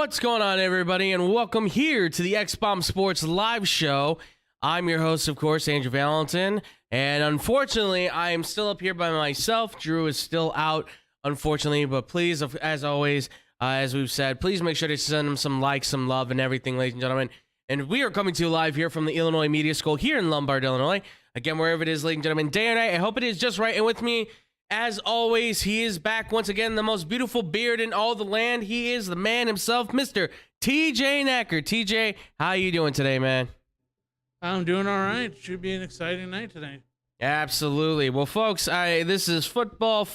What's going on, everybody, and welcome here to the X-Bomb Sports Live Show. I'm your host, of course, Andrew Valentin, and unfortunately, I am still up here by myself. Drew is still out, unfortunately, but please, as always, as we've said, please make sure to send him some likes, some love, and everything, ladies and gentlemen. And we are coming to you live here from the Illinois Media School here in Lombard, Illinois. Again, wherever it is, ladies and gentlemen, day or night, I hope it is just right. And with me, as always, he is back once again, the most beautiful beard in all the land. He is the man himself, Mr. TJ Knacker. TJ, how you doing today, man? I'm doing all right. Should be an exciting night today. Absolutely. Well, folks, this is football,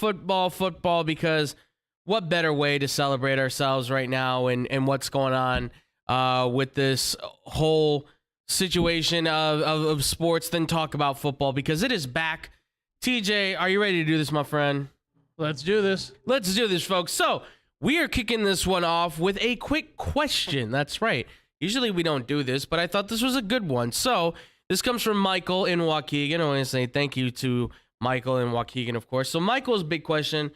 because what better way to celebrate ourselves right now and what's going on with this whole situation of sports than talk about football, because it is back. TJ, are you ready to do this, my friend? Let's do this. Let's do this, folks. So we are kicking this one off with a quick question. That's right. Usually we don't do this, but I thought this was a good one. So this comes from Michael in Waukegan. I want to say thank you to Michael in Waukegan, of course. So Michael's big question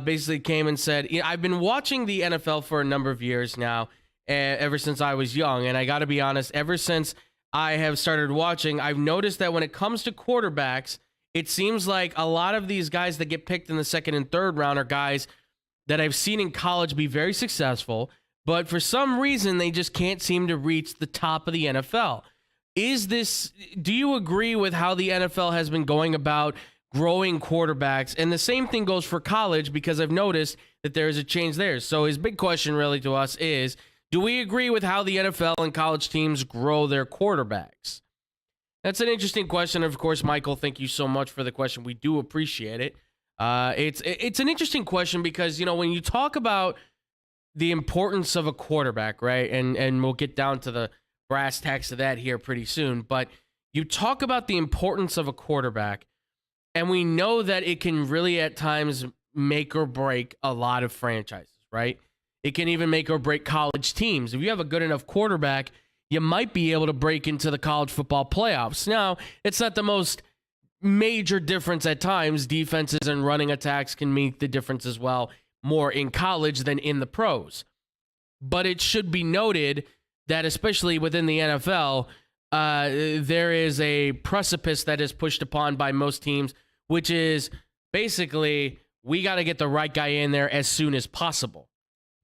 basically came and said, I've been watching the NFL for a number of years now, ever since I was young. And I got to be honest, ever since I have started watching, I've noticed that when it comes to quarterbacks, it seems like a lot of these guys that get picked in the second and third round are guys that I've seen in college be very successful, but for some reason they just can't seem to reach the top of the NFL. Do you agree with how the NFL has been going about growing quarterbacks? And the same thing goes for college, because I've noticed that there is a change there. So his big question really to us is, do we agree with how the NFL and college teams grow their quarterbacks? That's an interesting question. Of course, Michael, thank you so much for the question. We do appreciate it. It's an interesting question because, when you talk about the importance of a quarterback, right? And we'll get down to the brass tacks of that here pretty soon. But you talk about the importance of a quarterback, and we know that it can really at times make or break a lot of franchises, right? It can even make or break college teams. If you have a good enough quarterback, you might be able to break into the college football playoffs. Now, it's not the most major difference at times. Defenses and running attacks can make the difference as well, more in college than in the pros. But it should be noted that especially within the NFL, there is a precipice that is pushed upon by most teams, which is basically we got to get the right guy in there as soon as possible,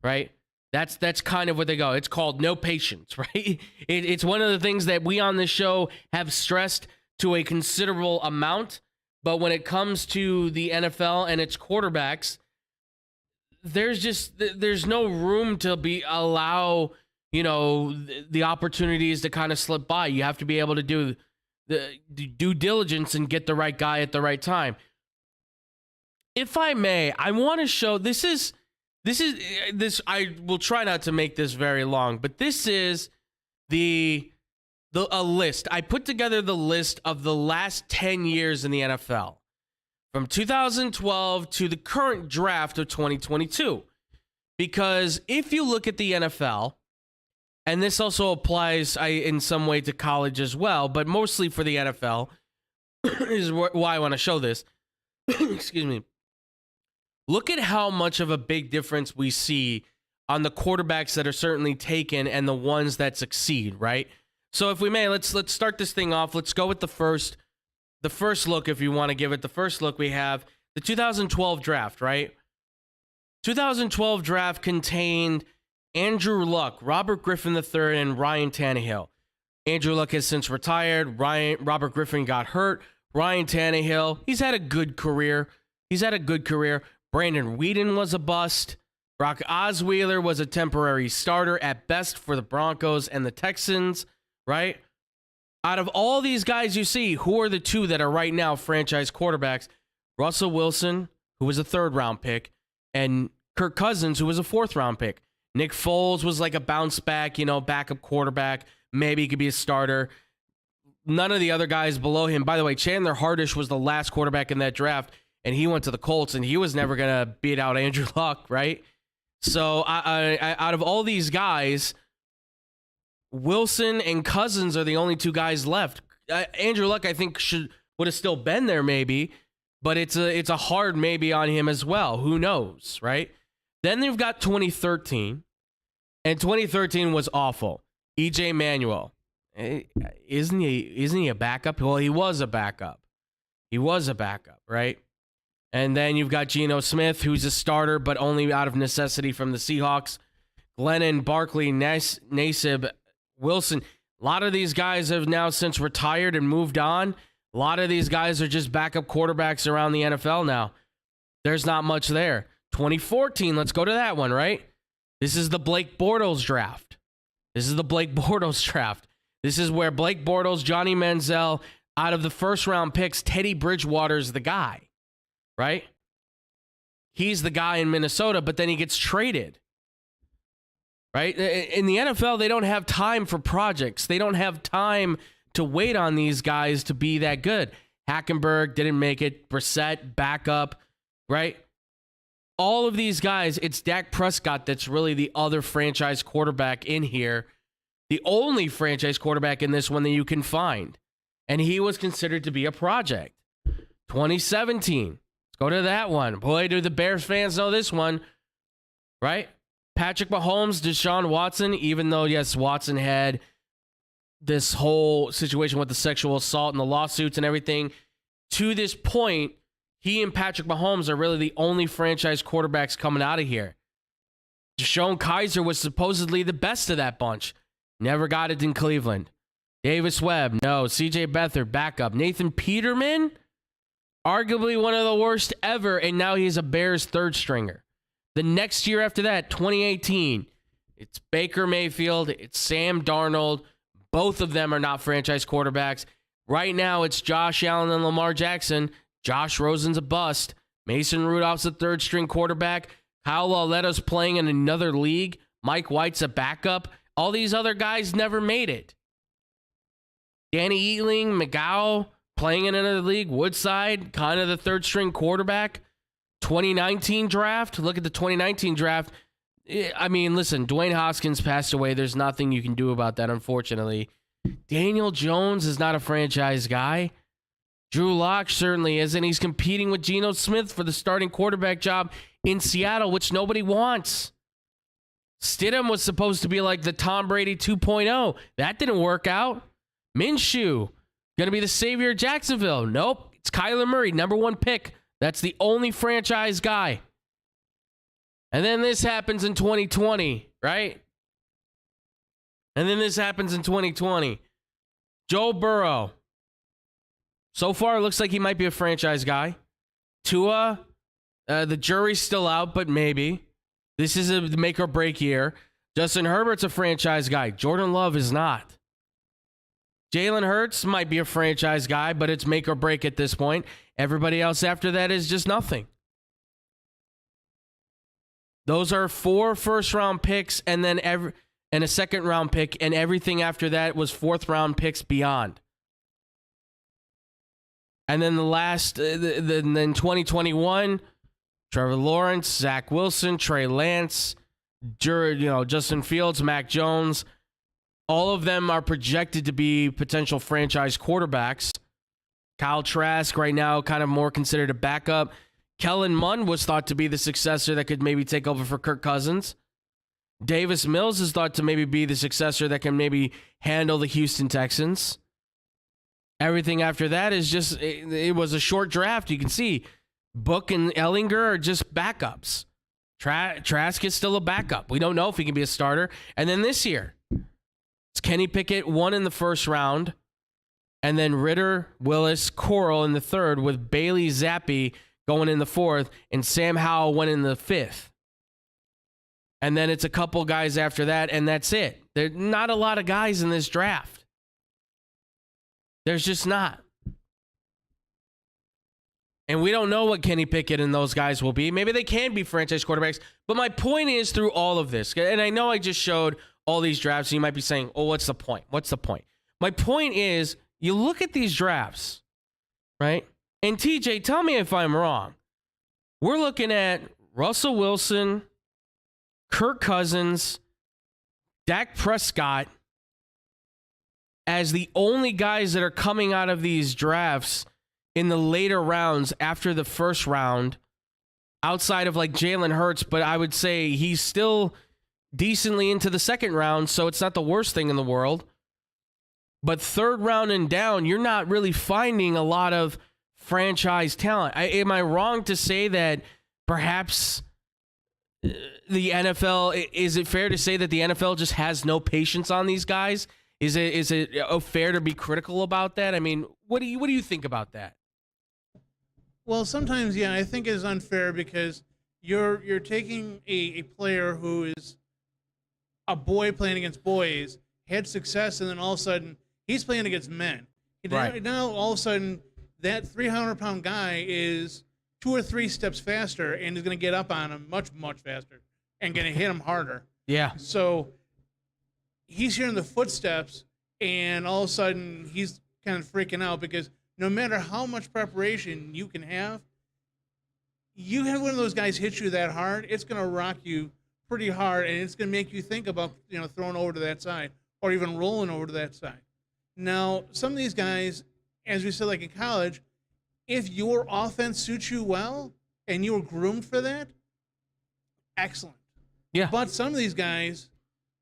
right? That's kind of what they go. It's called no patience, right? It's one of the things that we on this show have stressed to a considerable amount. But when it comes to the NFL and its quarterbacks, there's no room to allow the opportunities to kind of slip by. You have to be able to do the due diligence and get the right guy at the right time. If I may, I want to show this. I will try not to make this very long, but this is a list. I put together the list of the last 10 years in the NFL from 2012 to the current draft of 2022. Because if you look at the NFL, and this also applies in some way to college as well, but mostly for the NFL, is why I want to show this. Excuse me. Look at how much of a big difference we see on the quarterbacks that are certainly taken and the ones that succeed, right? So if we may, let's start this thing off. Let's go with the first look, if you want to give it the first look. We have the 2012 draft, right? 2012 draft contained Andrew Luck, Robert Griffin III, and Ryan Tannehill. Andrew Luck has since retired. Robert Griffin got hurt. Ryan Tannehill, he's had a good career. Brandon Weeden was a bust. Brock Osweiler was a temporary starter at best for the Broncos and the Texans, right? Out of all these guys you see, who are the two that are right now franchise quarterbacks? Russell Wilson, who was a third-round pick, and Kirk Cousins, who was a fourth-round pick. Nick Foles was like a bounce-back, backup quarterback. Maybe he could be a starter. None of the other guys below him. By the way, Chandler Hardish was the last quarterback in that draft, and he went to the Colts, and he was never going to beat out Andrew Luck, right? So out of all these guys, Wilson and Cousins are the only two guys left. Andrew Luck, I think, would have still been there maybe, but it's a hard maybe on him as well. Who knows, right? Then you've got 2013, And 2013 was awful. EJ Manuel. Isn't he a backup? Well, he was a backup. Right? And then you've got Geno Smith, who's a starter, but only out of necessity from the Seahawks. Glennon, Barkley, Nassib, Wilson. A lot of these guys have now since retired and moved on. A lot of these guys are just backup quarterbacks around the NFL now. There's not much there. 2014, let's go to that one, right? This is the Blake Bortles draft. This is where Blake Bortles, Johnny Manziel, out of the first-round picks, Teddy Bridgewater's the guy, right? He's the guy in Minnesota, but then he gets traded, right? In the NFL, they don't have time for projects. They don't have time to wait on these guys to be that good. Hackenberg didn't make it. Brissett, backup, right? All of these guys, it's Dak Prescott that's really the other franchise quarterback in here. The only franchise quarterback in this one that you can find. And he was considered to be a project. 2017. Let's go to that one. Boy, do the Bears fans know this one, right? Patrick Mahomes, Deshaun Watson, even though, yes, Watson had this whole situation with the sexual assault and the lawsuits and everything, to this point, he and Patrick Mahomes are really the only franchise quarterbacks coming out of here. Deshaun Kaiser was supposedly the best of that bunch. Never got it in Cleveland. Davis Webb, no. CJ Beathard, backup. Nathan Peterman, arguably one of the worst ever, and now he's a Bears third stringer. The next year after that, 2018, it's Baker Mayfield, it's Sam Darnold. Both of them are not franchise quarterbacks. Right now, it's Josh Allen and Lamar Jackson. Josh Rosen's a bust. Mason Rudolph's a third string quarterback. Kyle Lauletta's playing in another league. Mike White's a backup. All these other guys never made it. Danny Eatling, McGow playing in another league. Woodside, kind of the third string quarterback. 2019 draft. Look at the 2019 draft. I mean, listen, Dwayne Haskins passed away. There's nothing you can do about that, unfortunately. Daniel Jones is not a franchise guy. Drew Lock certainly isn't. He's competing with Geno Smith for the starting quarterback job in Seattle, which nobody wants. Stidham was supposed to be like the Tom Brady 2.0. That didn't work out. Minshew, going to be the savior of Jacksonville. Nope. It's Kyler Murray, number one pick. That's the only franchise guy. And then this happens in 2020, right? And then this happens in 2020. Joe Burrow. So far, it looks like he might be a franchise guy. Tua, the jury's still out, but maybe. This is a make or break year. Justin Herbert's a franchise guy. Jordan Love is not. Jalen Hurts might be a franchise guy, but it's make or break at this point. Everybody else after that is just nothing. Those are 4 first-round picks and then and a second-round pick, and everything after that was fourth-round picks beyond. And then the last, then 2021, Trevor Lawrence, Zach Wilson, Trey Lance, Justin Fields, Mac Jones. All of them are projected to be potential franchise quarterbacks. Kyle Trask right now kind of more considered a backup. Kellen Mond was thought to be the successor that could maybe take over for Kirk Cousins. Davis Mills is thought to maybe be the successor that can maybe handle the Houston Texans. Everything after that is just, it was a short draft. You can see Book and Ellinger are just backups. Trask is still a backup. We don't know if he can be a starter. And then this year, it's Kenny Pickett, 1 in the first round. And then Ritter, Willis, Corral in the third, with Bailey Zappi going in the fourth, and Sam Howell went in the 5th. And then it's a couple guys after that, and that's it. There's not a lot of guys in this draft. There's just not. And we don't know what Kenny Pickett and those guys will be. Maybe they can be franchise quarterbacks. But my point is, through all of this, and I know I just showed all these drafts, and you might be saying, oh, what's the point? What's the point? My point is, you look at these drafts, right? And TJ, tell me if I'm wrong. We're looking at Russell Wilson, Kirk Cousins, Dak Prescott as the only guys that are coming out of these drafts in the later rounds after the first round, outside of like Jalen Hurts, but I would say he's still decently into the second round, so it's not the worst thing in the world. But third round and down, you're not really finding a lot of franchise talent. Am I wrong to say that perhaps the NFL, is it fair to say that the NFL just has no patience on these guys? Is it fair to be critical about that? I mean, what do you think about that? Well, sometimes, yeah, I think it's unfair because you're taking a player who is a boy playing against boys, had success, and then all of a sudden he's playing against men. Right. Now all of a sudden that 300-pound guy is 2 or 3 steps faster and is going to get up on him much, much faster and going to hit him harder. Yeah. So he's hearing the footsteps, and all of a sudden he's kind of freaking out because no matter how much preparation you can have, you have one of those guys hit you that hard, it's going to rock you pretty hard, and it's going to make you think about throwing over to that side or even rolling over to that side. Now, some of these guys, as we said, like in college, if your offense suits you well and you were groomed for that, excellent. Yeah. But some of these guys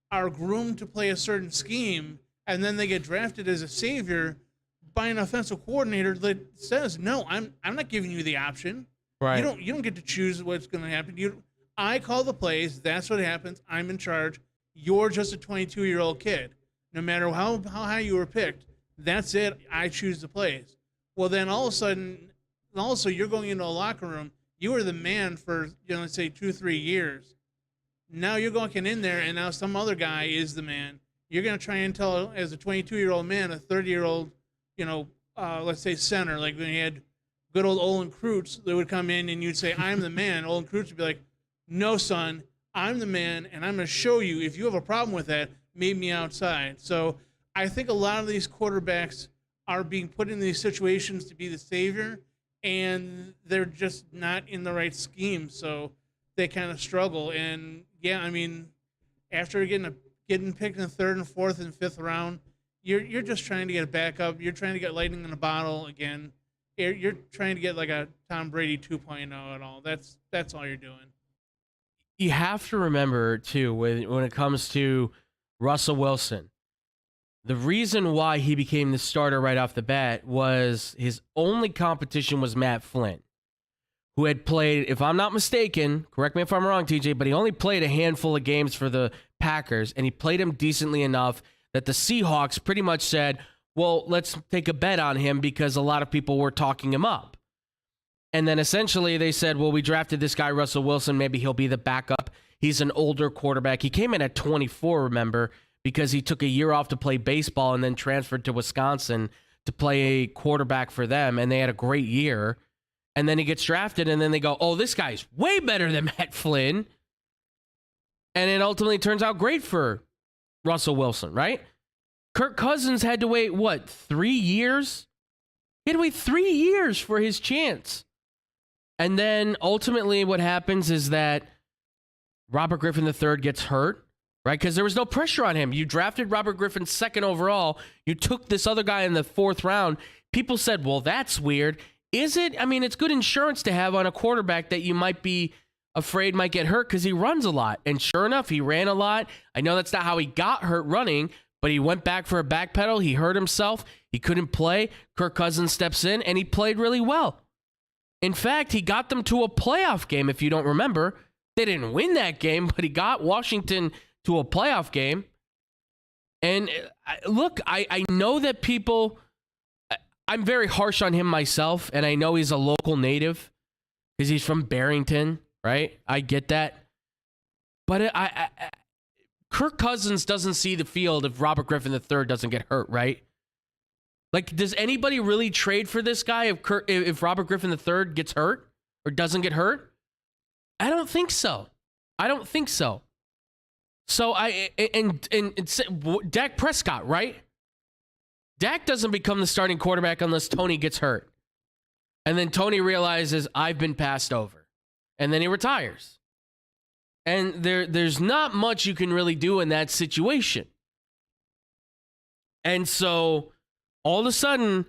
are groomed to play a certain scheme, and then they get drafted as a savior by an offensive coordinator that says, "No, I'm not giving you the option. Right. You don't get to choose what's going to happen. I call the plays. That's what happens. I'm in charge. You're just a 22-year-old kid. No matter how high you were picked, that's it. I choose the plays." Well, then all of a sudden, also you're going into a locker room. You were the man for let's say 2-3 years. Now you're going in there, and now some other guy is the man. You're going to try and tell, as a 22-year-old man, a 30-year-old, let's say center, like when you had good old Olin Kreutz, that would come in and you'd say, "I'm the man." Olin Kreutz would be like, "No, son, I'm the man, and I'm going to show you. If you have a problem with that, meet me outside." So I think a lot of these quarterbacks are being put in these situations to be the savior, and they're just not in the right scheme, so they kind of struggle. And yeah, I mean, after getting picked in the 3rd and 4th and 5th round, you're just trying to get a backup. You're trying to get lightning in a bottle again. You're trying to get like a Tom Brady 2.0 at all. That's all you're doing. You have to remember too, when it comes to Russell Wilson, the reason why he became the starter right off the bat was his only competition was Matt Flynn, who had played, if I'm not mistaken, correct me if I'm wrong, TJ, but he only played a handful of games for the Packers, and he played him decently enough that the Seahawks pretty much said, well, let's take a bet on him because a lot of people were talking him up. And then essentially they said, well, we drafted this guy, Russell Wilson. Maybe he'll be the backup. He's an older quarterback. He came in at 24, remember, because he took a year off to play baseball and then transferred to Wisconsin to play a quarterback for them. And they had a great year. And then he gets drafted, and then they go, oh, this guy's way better than Matt Flynn. And it ultimately turns out great for Russell Wilson, right? Kirk Cousins had to wait, 3 years? He had to wait 3 years for his chance. And then ultimately what happens is that Robert Griffin III gets hurt, right? Because there was no pressure on him. You drafted Robert Griffin 2nd overall. You took this other guy in the 4th round. People said, well, that's weird. Is it? I mean, it's good insurance to have on a quarterback that you might be afraid might get hurt because he runs a lot. And sure enough, he ran a lot. I know that's not how he got hurt running, but he went back for a back pedal. He hurt himself. He couldn't play. Kirk Cousins steps in, and he played really well. In fact, he got them to a playoff game, if you don't remember. They didn't win that game, but he got Washington to a playoff game. And look, I know that people... I'm very harsh on him myself, and I know he's a local native because he's from Barrington, right? I get that. But Kirk Cousins doesn't see the field if Robert Griffin III doesn't get hurt, right? Like, does anybody really trade for this guy if Robert Griffin III gets hurt or doesn't get hurt? I don't think so. So Dak Prescott, right? Dak doesn't become the starting quarterback unless Tony gets hurt. And then Tony realizes, I've been passed over. And then he retires. And there's not much you can really do in that situation. And so, all of a sudden,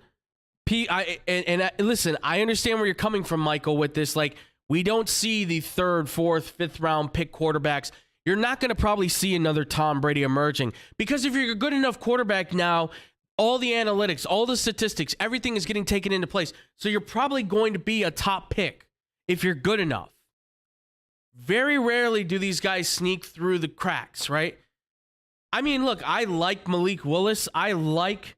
listen, I understand where you're coming from, Michael, with this. Like, we don't see the 3rd, 4th, 5th round pick quarterbacks. you're not going to probably see another Tom Brady emerging, because if you're a good enough quarterback now, all the analytics, all the statistics, everything is getting taken into place. So you're probably going to be a top pick if you're good enough. Very rarely do these guys sneak through the cracks, right? I mean, look, I like Malik Willis. I like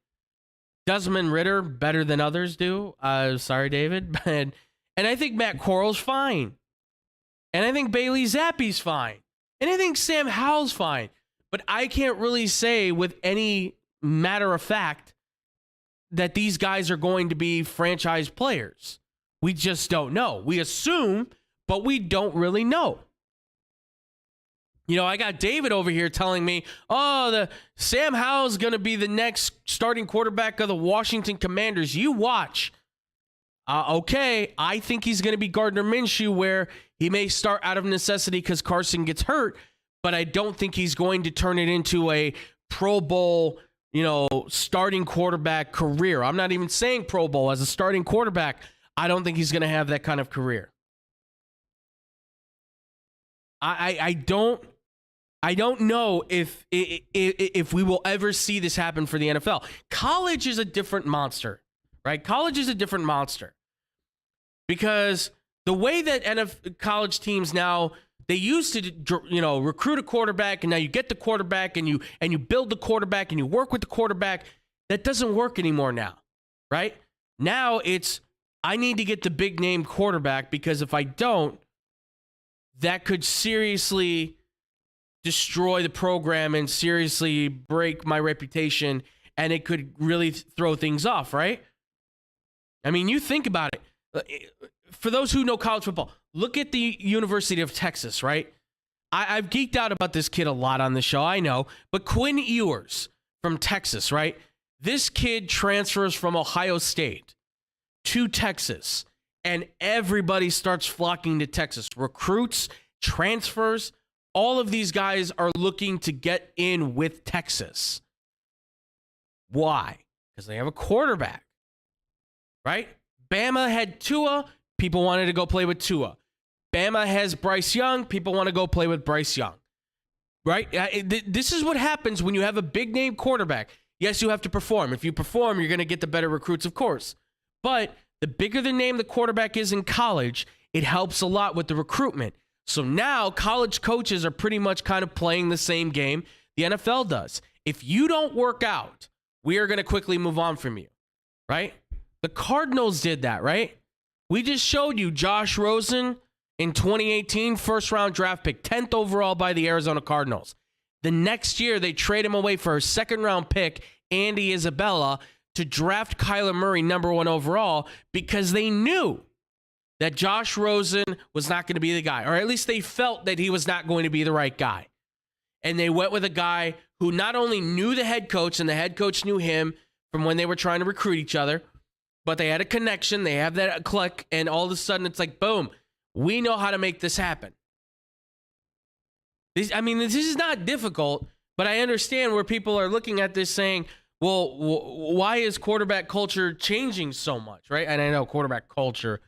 Desmond Ridder better than others do. Sorry, David. And I think Matt Corral's fine. And I think Bailey Zappi's fine. And I think Sam Howell's fine. But I can't really say with any matter of fact that these guys are going to be franchise players. We just don't know. We assume, but we don't really know. You know, I got David over here telling me, the Sam Howell's going to be the next starting quarterback of the Washington Commanders. You watch. Okay, I think he's going to be Gardner Minshew, where he may start out of necessity because Carson gets hurt, but I don't think he's going to turn it into a Pro Bowl, starting quarterback career. I'm not even saying Pro Bowl. As a starting quarterback, I don't think he's going to have that kind of career. I don't know if we will ever see this happen for the NFL. College is a different monster, right? College is a different monster because the way that college teams now, they used to, recruit a quarterback, and now you get the quarterback and you build the quarterback and you work with the quarterback. That doesn't work anymore now, right? Now it's, I need to get the big name quarterback, because if I don't, that could seriously destroy the program and seriously break my reputation, and it could really throw things off, right? I mean, you think about it. For those who know college football, look at the University of Texas, right? I've geeked out about this kid a lot on the show, I know, but Quinn Ewers from Texas, right? This kid transfers from Ohio State to Texas, and everybody starts flocking to Texas. Recruits, transfers, all of these guys are looking to get in with Texas. Why? Because they have a quarterback, right? Bama had Tua. People wanted to go play with Tua. Bama has Bryce Young. People want to go play with Bryce Young, right? This is what happens when you have a big-name quarterback. Yes, you have to perform. If you perform, you're going to get the better recruits, of course. But the bigger the name the quarterback is in college, it helps a lot with the recruitment. So now college coaches are pretty much kind of playing the same game the NFL does. If you don't work out, we are going to quickly move on from you, right? The Cardinals did that, right? We just showed you Josh Rosen in 2018, first-round draft pick, 10th overall by the Arizona Cardinals. The next year, they trade him away for a second-round pick, Andy Isabella, to draft Kyler Murray number 1 overall, because they knew that Josh Rosen was not going to be the guy, or at least they felt that he was not going to be the right guy. And they went with a guy who not only knew the head coach, and the head coach knew him from when they were trying to recruit each other, but they had a connection, they have that click, and all of a sudden it's like, boom, we know how to make this happen. This is not difficult, but I understand where people are looking at this saying, well, why is quarterback culture changing so much, right? And I know quarterback culture,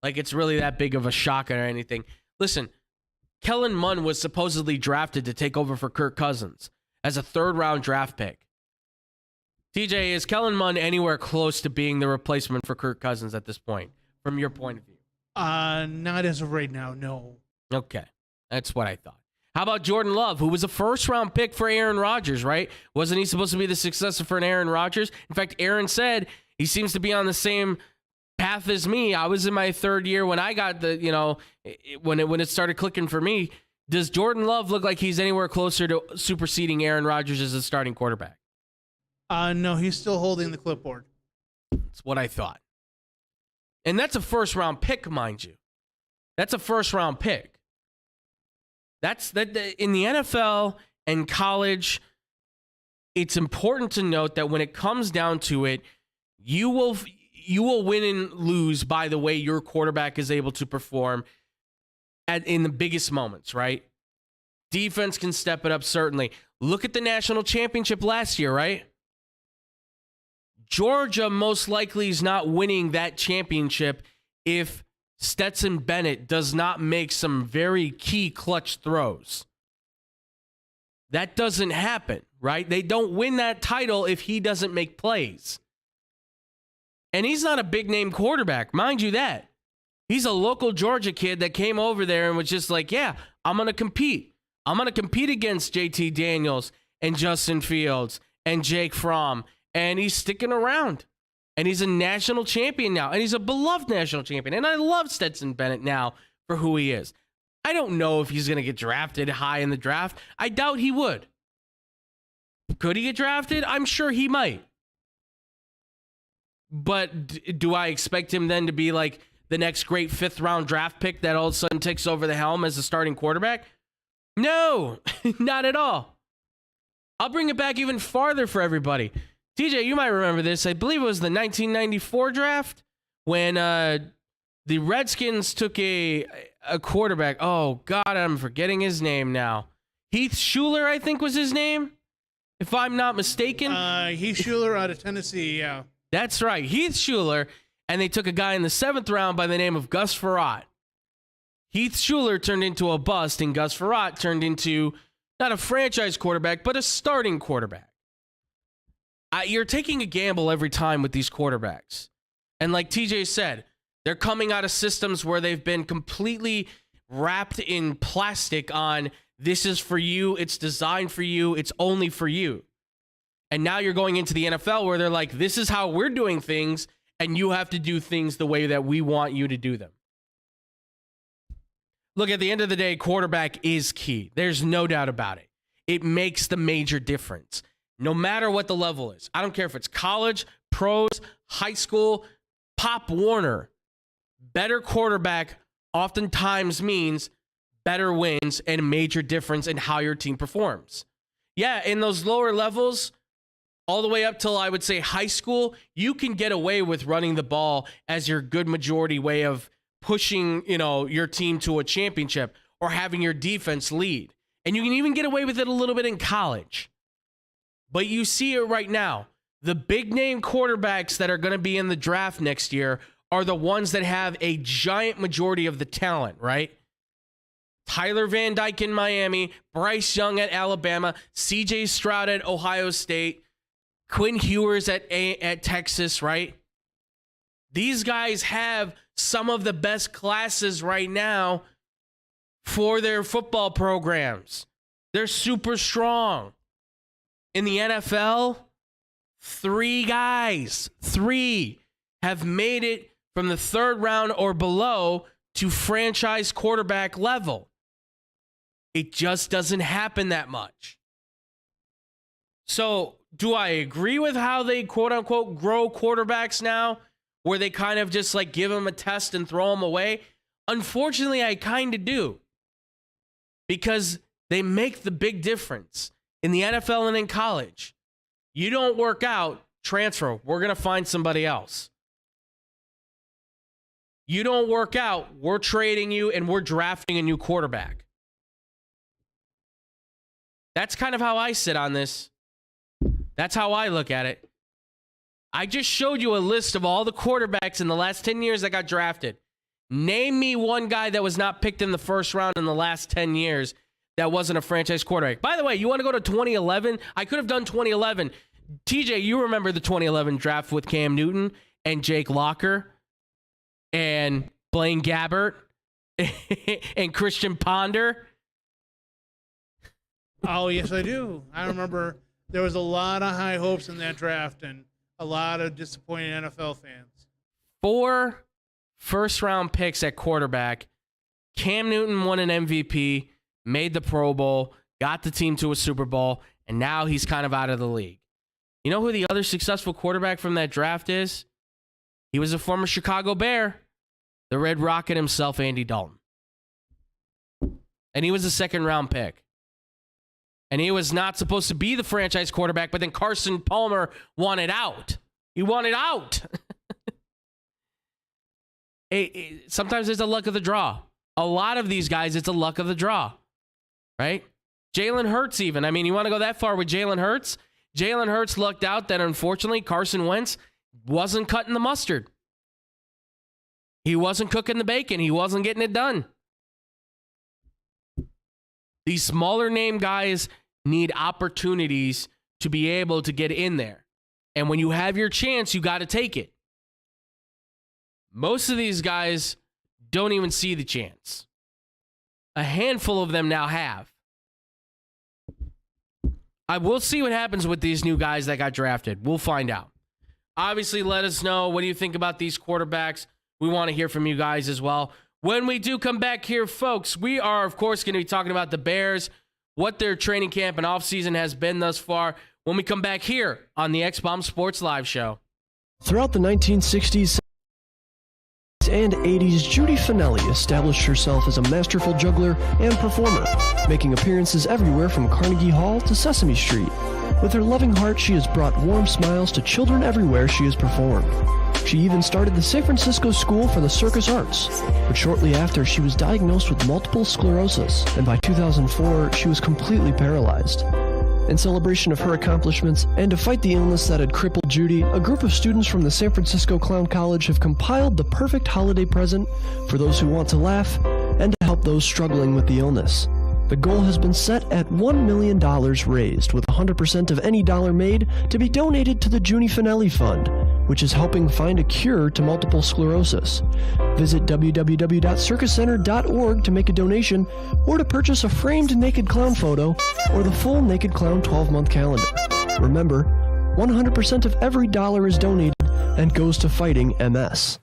like it's really that big of a shock or anything. Listen, Kellen Mond was supposedly drafted to take over for Kirk Cousins as a third-round draft pick. TJ, is Kellen Mond anywhere close to being the replacement for Kirk Cousins at this point, from your point of view? Not as of right now, no. Okay, that's what I thought. How about Jordan Love, who was a first-round pick for Aaron Rodgers, right? Wasn't he supposed to be the successor for an Aaron Rodgers? In fact, Aaron said he seems to be on the same path as me. I was in my third year when I got when it started clicking for me. Does Jordan Love look like he's anywhere closer to superseding Aaron Rodgers as a starting quarterback? No, he's still holding the clipboard. That's what I thought. And that's a first-round pick, mind you. That's a first-round pick. That's that in the NFL and college. It's important to note that when it comes down to it, you will win and lose by the way your quarterback is able to perform in the biggest moments, right? Defense can step it up, certainly. Look at the national championship last year, right? Georgia most likely is not winning that championship if Stetson Bennett does not make some very key clutch throws. That doesn't happen, right? They don't win that title if he doesn't make plays. And he's not a big name quarterback, mind you that. He's a local Georgia kid that came over there and was just like, yeah, I'm going to compete. I'm going to compete against JT Daniels and Justin Fields and Jake Fromm. And he's sticking around. And he's a national champion now. And he's a beloved national champion. And I love Stetson Bennett now for who he is. I don't know if he's going to get drafted high in the draft. I doubt he would. Could he get drafted? I'm sure he might. But do I expect him then to be like the next great 5th round draft pick that all of a sudden takes over the helm as a starting quarterback? No, not at all. I'll bring it back even farther for everybody. TJ, you might remember this. I believe it was the 1994 draft when the Redskins took a quarterback. Oh, God, I'm forgetting his name now. Heath Schuler, I think was his name, if I'm not mistaken. Heath Schuler out of Tennessee, yeah. That's right, Heath Schuler. And they took a guy in the 7th round by the name of Gus Frerotte. Heath Schuler turned into a bust, and Gus Frerotte turned into not a franchise quarterback, but a starting quarterback. You're taking a gamble every time with these quarterbacks. And like TJ said, they're coming out of systems where they've been completely wrapped in plastic on this is for you, it's designed for you, it's only for you. And now you're going into the NFL where they're like, this is how we're doing things, and you have to do things the way that we want you to do them. Look, at the end of the day, quarterback is key. There's no doubt about it. It makes the major difference. No matter what the level is. I don't care if it's college, pros, high school, Pop Warner. Better quarterback oftentimes means better wins and a major difference in how your team performs. Yeah, in those lower levels, all the way up till I would say high school, you can get away with running the ball as your good majority way of pushing, your team to a championship or having your defense lead. And you can even get away with it a little bit in college. But you see it right now. The big name quarterbacks that are going to be in the draft next year are the ones that have a giant majority of the talent, right? Tyler Van Dyke in Miami, Bryce Young at Alabama, CJ Stroud at Ohio State, Quinn Ewers at Texas, right? These guys have some of the best classes right now for their football programs. They're super strong. In the NFL, 3 guys, 3 have made it from the 3rd round or below to franchise quarterback level. It just doesn't happen that much. So, do I agree with how they quote unquote grow quarterbacks now, where they kind of just like give them a test and throw them away? Unfortunately, I kind of do. Because they make the big difference in the NFL and in college. You don't work out, transfer. We're going to find somebody else. You don't work out, we're trading you and we're drafting a new quarterback. That's kind of how I sit on this. That's how I look at it. I just showed you a list of all the quarterbacks in the last 10 years that got drafted. Name me one guy that was not picked in the 1st round in the last 10 years that wasn't a franchise quarterback. By the way, you want to go to 2011? I could have done 2011. TJ, you remember the 2011 draft with Cam Newton and Jake Locker and Blaine Gabbert and Christian Ponder? Oh, yes, I do. I remember there was a lot of high hopes in that draft and a lot of disappointed NFL fans. 4 first-round picks at quarterback. Cam Newton won an MVP, made the Pro Bowl, got the team to a Super Bowl, and now he's kind of out of the league. You know who the other successful quarterback from that draft is? He was a former Chicago Bear, the Red Rocket himself, Andy Dalton. And he was a 2nd-round pick. And he was not supposed to be the franchise quarterback, but then Carson Palmer wanted out. He wanted out. Sometimes it's a luck of the draw. A lot of these guys, it's a luck of the draw, right? Jalen Hurts even. I mean, you want to go that far with Jalen Hurts? Jalen Hurts lucked out that, unfortunately, Carson Wentz wasn't cutting the mustard. He wasn't cooking the bacon. He wasn't getting it done. These smaller name guys need opportunities to be able to get in there. And when you have your chance, you got to take it. Most of these guys don't even see the chance. A handful of them now have. I will see what happens with these new guys that got drafted. We'll find out. Obviously, let us know, what do you think about these quarterbacks? We want to hear from you guys as well. When we do come back here, folks, we are, of course, going to be talking about the Bears, what their training camp and offseason has been thus far, when we come back here on the X-Bomb Sports Live Show. Throughout the 1960s and 80s, Judy Finelli established herself as a masterful juggler and performer, making appearances everywhere from Carnegie Hall to Sesame Street. With her loving heart, she has brought warm smiles to children everywhere she has performed. She even started the San Francisco School for the Circus Arts, but shortly after, she was diagnosed with multiple sclerosis, and by 2004, she was completely paralyzed. In celebration of her accomplishments and to fight the illness that had crippled Judy, a group of students from the San Francisco Clown College have compiled the perfect holiday present for those who want to laugh and to help those struggling with the illness. The goal has been set at $1 million raised, with 100% of any dollar made to be donated to the Judy Finelli Fund, which is helping find a cure to multiple sclerosis. Visit www.circuscenter.org to make a donation or to purchase a framed naked clown photo or the full Naked Clown 12-month calendar. Remember, 100% of every dollar is donated and goes to fighting MS.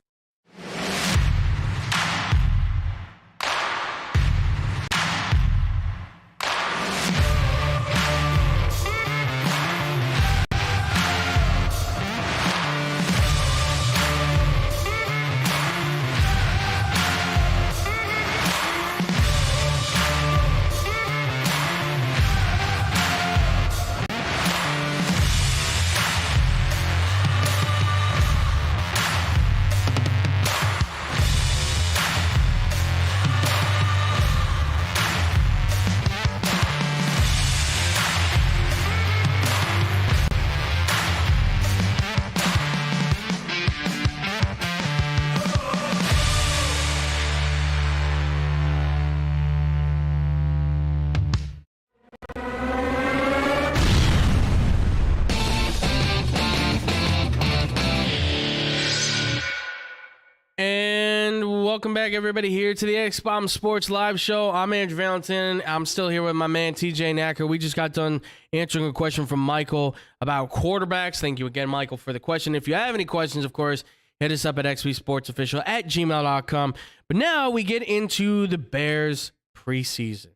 Welcome back, everybody, here to the X-Bomb Sports Live Show. I'm Andrew Valentin. I'm still here with my man, TJ Knacker. We just got done answering a question from Michael about quarterbacks. Thank you again, Michael, for the question. If you have any questions, of course, hit us up at xbsportsofficial@gmail.com. But now we get into the Bears preseason.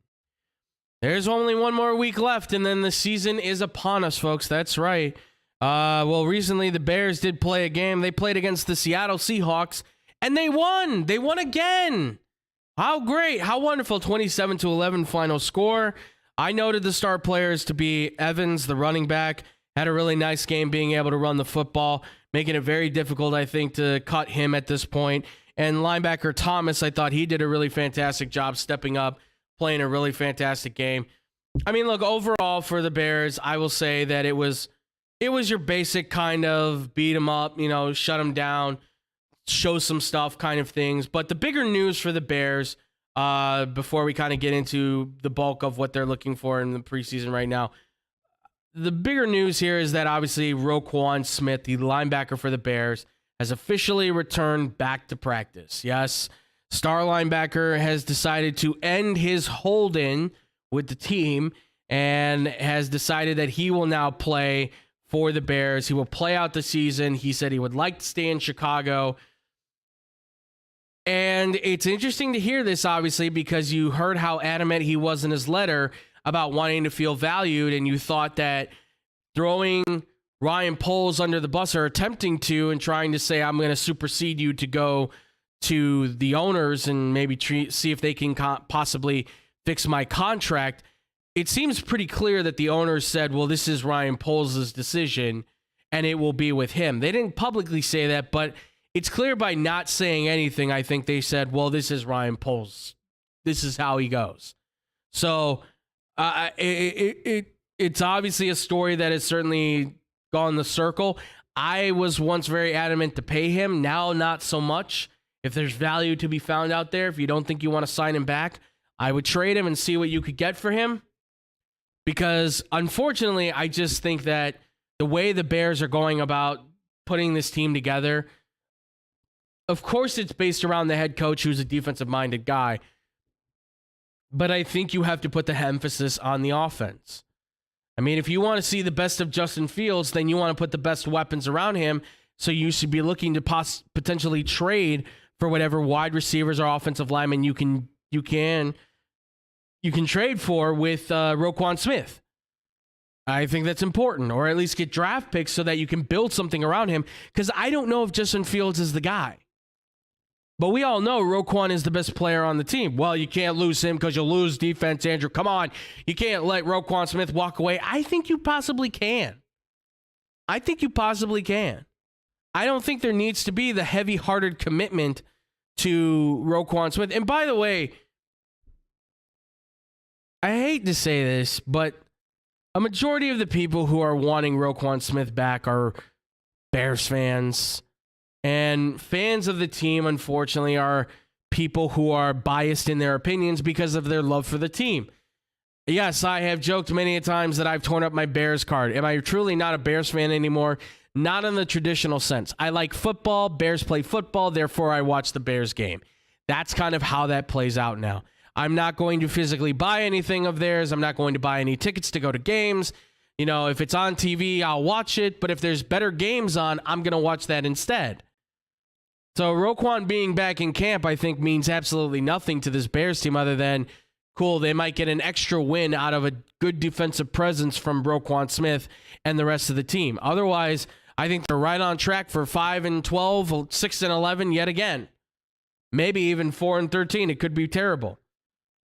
There's only one more week left, and then the season is upon us, folks. That's right. Well, recently the Bears did play a game. They played against the Seattle Seahawks, and they won. They won again. How great. How wonderful. 27-11 final score. I noted the star players to be Evans, the running back. Had a really nice game being able to run the football, making it very difficult, I think, to cut him at this point. And linebacker Thomas, I thought he did a really fantastic job stepping up, playing a really fantastic game. I mean, look, overall for the Bears, I will say that it was your basic kind of beat them up, shut them down, show some stuff kind of things. But the bigger news for the Bears, before we kind of get into the bulk of what they're looking for in the preseason right now, the bigger news here is that obviously Roquan Smith, the linebacker for the Bears, has officially returned back to practice. Yes, star linebacker has decided to end his hold-in with the team and has decided that he will now play for the Bears. He will play out the season. He said he would like to stay in Chicago. And it's interesting to hear this, obviously, because you heard how adamant he was in his letter about wanting to feel valued, and you thought that throwing Ryan Poles under the bus, or attempting to, and trying to say, I'm going to supersede you to go to the owners and maybe see if they can possibly fix my contract. It seems pretty clear that the owners said, well, this is Ryan Poles' decision, and it will be with him. They didn't publicly say that, but it's clear by not saying anything, I think they said, well, this is Ryan Poles. This is how he goes. So it's obviously a story that has certainly gone the circle. I was once very adamant to pay him. Now, not so much. If there's value to be found out there, if you don't think you want to sign him back, I would trade him and see what you could get for him. because unfortunately, I just think that the way the Bears are going about putting this team together, of course, it's based around the head coach who's a defensive-minded guy, but I think you have to put the emphasis on the offense. I mean, if you want to see the best of Justin Fields, then you want to put the best weapons around him, so you should be looking to potentially trade for whatever wide receivers or offensive linemen you can trade for with Roquan Smith. I think that's important, or at least get draft picks so that you can build something around him, because I don't know if Justin Fields is the guy. But we all know Roquan is the best player on the team. Well, you can't lose him because you'll lose defense, Andrew. Come on. You can't let Roquan Smith walk away. I think you possibly can. I don't think there needs to be the heavy-hearted commitment to Roquan Smith. And by the way, I hate to say this, but a majority of the people who are wanting Roquan Smith back are Bears fans. And fans of the team, unfortunately, are people who are biased in their opinions because of their love for the team. Yes, I have joked many a times that I've torn up my Bears card. Am I truly not a Bears fan anymore? Not in the traditional sense. I like football. Bears play football. Therefore, I watch the Bears game. That's kind of how that plays out now. I'm not going to physically buy anything of theirs. I'm not going to buy any tickets to go to games. You know, if it's on TV, I'll watch it. But if there's better games on, I'm going to watch that instead. So Roquan being back in camp, I think, means absolutely nothing to this Bears team other than, cool, they might get an extra win out of a good defensive presence from Roquan Smith and the rest of the team. Otherwise, I think they're right on track for 5-12, 6-11 yet again. Maybe even 4-13. It could be terrible.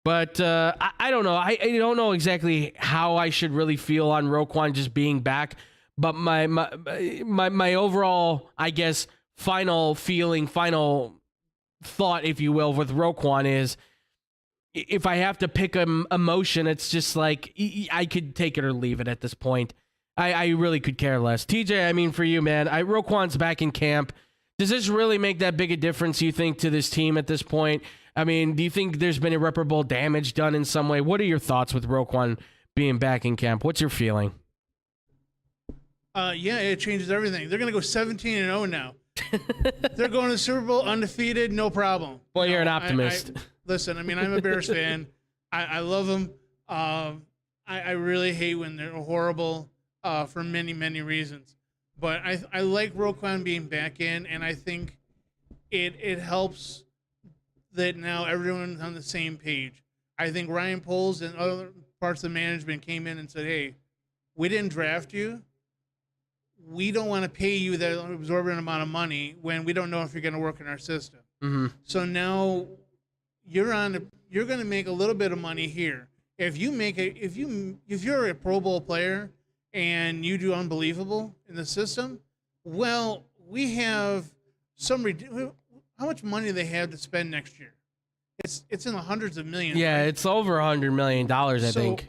But I don't know. I don't know exactly how I should really feel on Roquan just being back. But my overall, I guess, final thought, if you will, with Roquan is, if I have to pick an emotion, it's just like I could take it or leave it at this point. I really could care less. TJ, I mean, for you, man, Roquan's back in camp. Does this really make that big a difference, you think, to this team at this point? I mean, do you think there's been irreparable damage done in some way? What are your thoughts with Roquan being back in camp? What's your feeling? Yeah, it changes everything. They're going to go 17-0 now. They're going to the Super Bowl undefeated, no problem. Well, you're an optimist. Listen, I mean, I'm a Bears fan. I love them. I really hate when they're horrible for many, many reasons. But I like Roquan being back in, and I think it helps that now everyone's on the same page. I think Ryan Poles and other parts of the management came in and said, hey, we didn't draft you. We don't want to pay you that exorbitant amount of money when we don't know if you're going to work in our system. Mm-hmm. So now you're going to make a little bit of money here. If you're a Pro Bowl player and you do unbelievable in the system, well, we have how much money they have to spend next year. It's in the hundreds of millions. Yeah, right? It's over $100 million, I think.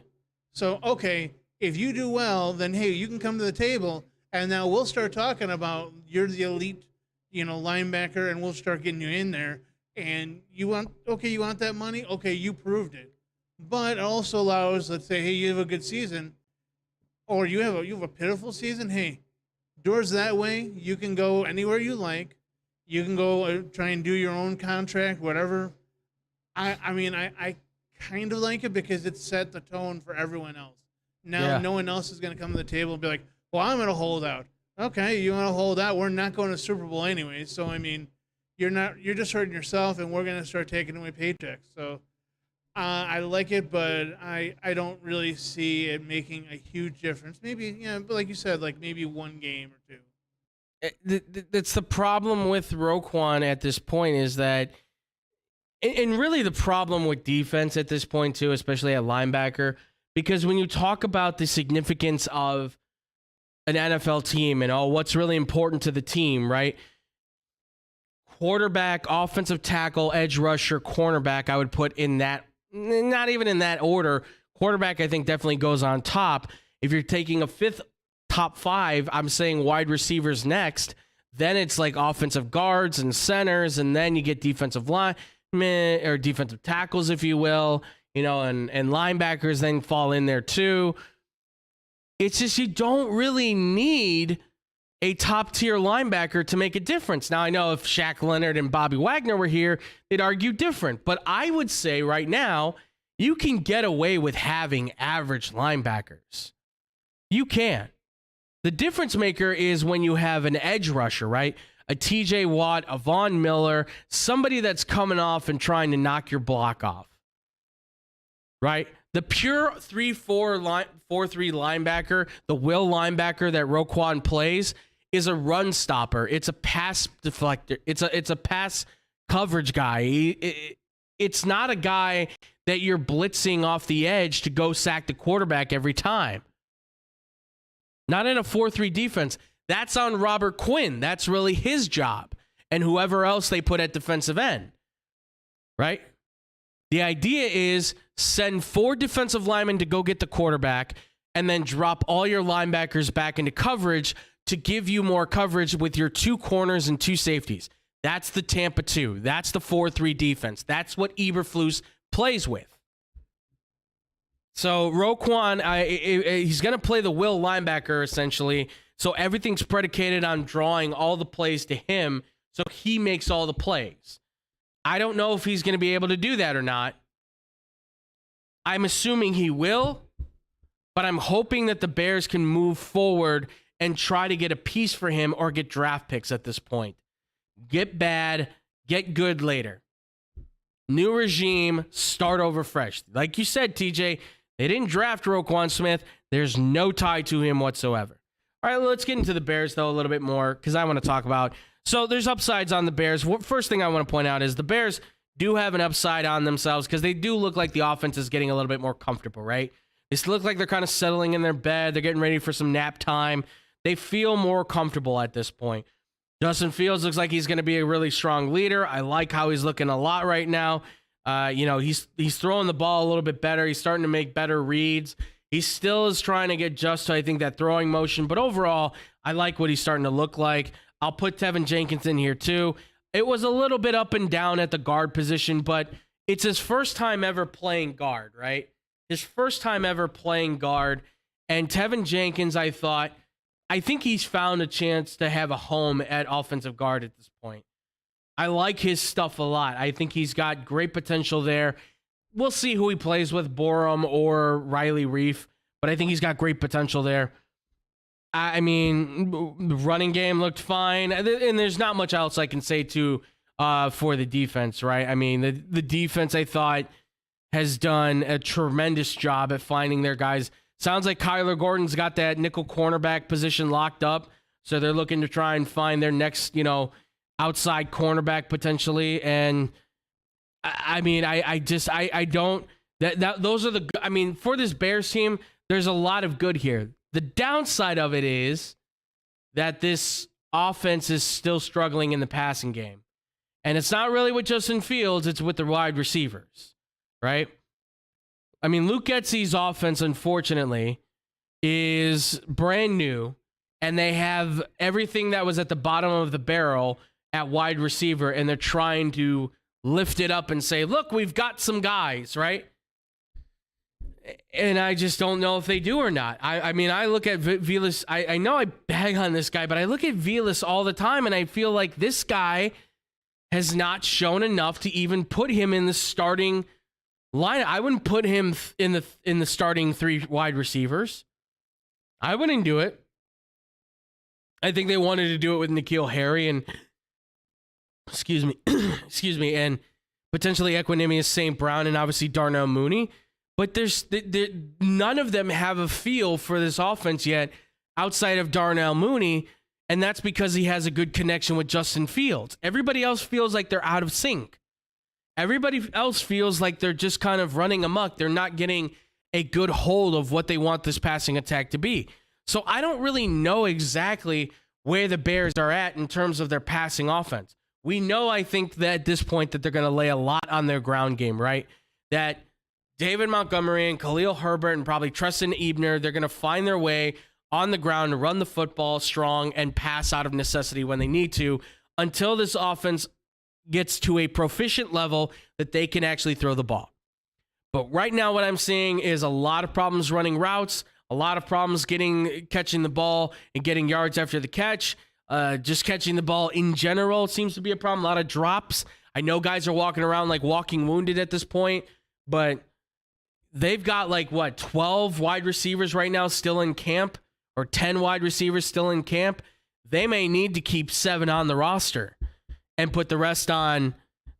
So okay, if you do well, then hey, you can come to the table. And now we'll start talking about you're the elite, linebacker, and we'll start getting you in there. And you want that money? Okay, you proved it. But it also allows, let's say, hey, you have a good season, or you have a pitiful season. Hey, doors that way. You can go anywhere you like. You can go try and do your own contract, whatever. I mean, I kind of like it because it set the tone for everyone else. Now no one else is going to come to the table and be like, well, I'm going to hold out. Okay, you want to hold out? We're not going to Super Bowl anyway. So, I mean, you're just hurting yourself, and we're going to start taking away paychecks. So, I like it, but I don't really see it making a huge difference. Maybe, but like you said, like maybe one game or two. That's the problem with Roquan at this point, is that, and really the problem with defense at this point too, especially at linebacker, because when you talk about the significance of an NFL team and what's really important to the team, right? Quarterback, offensive tackle, edge rusher, cornerback, I would put in that, not even in that order. Quarterback, I think, definitely goes on top. If you're taking a fifth top five, I'm saying wide receivers next. Then it's like offensive guards and centers, and then you get defensive line or defensive tackles, if you will. and linebackers then fall in there too. It's just you don't really need a top-tier linebacker to make a difference. Now, I know if Shaq Leonard and Bobby Wagner were here, they'd argue different. But I would say right now, you can get away with having average linebackers. You can. The difference maker is when you have an edge rusher, right? A TJ Watt, a Von Miller, somebody that's coming off and trying to knock your block off, right? The pure 3-4 4-3 linebacker, the will linebacker that Roquan plays, is a run stopper. It's a pass deflector. It's a pass coverage guy. It's not a guy that you're blitzing off the edge to go sack the quarterback every time. Not in a 4-3 defense. That's on Robert Quinn. That's really his job. And whoever else they put at defensive end, right? The idea is send 4 defensive linemen to go get the quarterback and then drop all your linebackers back into coverage to give you more coverage with your 2 corners and 2 safeties. That's the Tampa 2. That's the 4-3 defense. That's what Eberflus plays with. So Roquan, he's going to play the will linebacker essentially. So everything's predicated on drawing all the plays to him so he makes all the plays. I don't know if he's going to be able to do that or not. I'm assuming he will, but I'm hoping that the Bears can move forward and try to get a piece for him or get draft picks at this point. Get bad, get good later. New regime, start over fresh. Like you said, TJ, they didn't draft Roquan Smith. There's no tie to him whatsoever. All right, let's get into the Bears, though, a little bit more because I want to talk about. So there's upsides on the Bears. First thing I want to point out is the Bears do have an upside on themselves because they do look like the offense is getting a little bit more comfortable, right? They look like they're kind of settling in their bed. They're getting ready for some nap time. They feel more comfortable at this point. Justin Fields looks like he's going to be a really strong leader. I like how he's looking a lot right now. He's throwing the ball a little bit better. He's starting to make better reads. He still is trying to get just to, I think, that throwing motion. But overall, I like what he's starting to look like. I'll put Tevin Jenkins in here too. It was a little bit up and down at the guard position, but it's his first time ever playing guard, right? His first time ever playing guard. And Tevin Jenkins, I think he's found a chance to have a home at offensive guard at this point. I like his stuff a lot. I think he's got great potential there. We'll see who he plays with, Borum or Riley Reif, but I think he's got great potential there. I mean, the running game looked fine, and there's not much else I can say for the defense, right? I mean, the defense, I thought, has done a tremendous job at finding their guys. Sounds like Kyler Gordon's got that nickel cornerback position locked up, so they're looking to try and find their next, outside cornerback potentially. And I mean, for this Bears team, there's a lot of good here. The downside of it is that this offense is still struggling in the passing game. And it's not really with Justin Fields, it's with the wide receivers, right? I mean, Luke Getsy's offense, unfortunately, is brand new, and they have everything that was at the bottom of the barrel at wide receiver, and they're trying to lift it up and say, look, we've got some guys, right? And I just don't know if they do or not. I mean, I look at Vilas. I know I bag on this guy, but I look at Vilas all the time, and I feel like this guy has not shown enough to even put him in the starting line. I wouldn't put him in the starting 3 wide receivers. I wouldn't do it. I think they wanted to do it with N'Keal Harry and excuse me, and potentially Equanimous St. Brown and obviously Darnell Mooney. But none of them have a feel for this offense yet outside of Darnell Mooney, and that's because he has a good connection with Justin Fields. Everybody else feels like they're out of sync. Everybody else feels like they're just kind of running amok. They're not getting a good hold of what they want this passing attack to be. So I don't really know exactly where the Bears are at in terms of their passing offense. We know, I think, that at this point that they're going to lay a lot on their ground game, right? That David Montgomery and Khalil Herbert and probably Treston Ebner, they're going to find their way on the ground to run the football strong and pass out of necessity when they need to until this offense gets to a proficient level that they can actually throw the ball. But right now what I'm seeing is a lot of problems running routes, a lot of problems catching the ball and getting yards after the catch. Just catching the ball in general seems to be a problem. A lot of drops. I know guys are walking around like walking wounded at this point, but they've got 12 wide receivers right now still in camp, or 10 wide receivers still in camp. They may need to keep 7 on the roster and put the rest on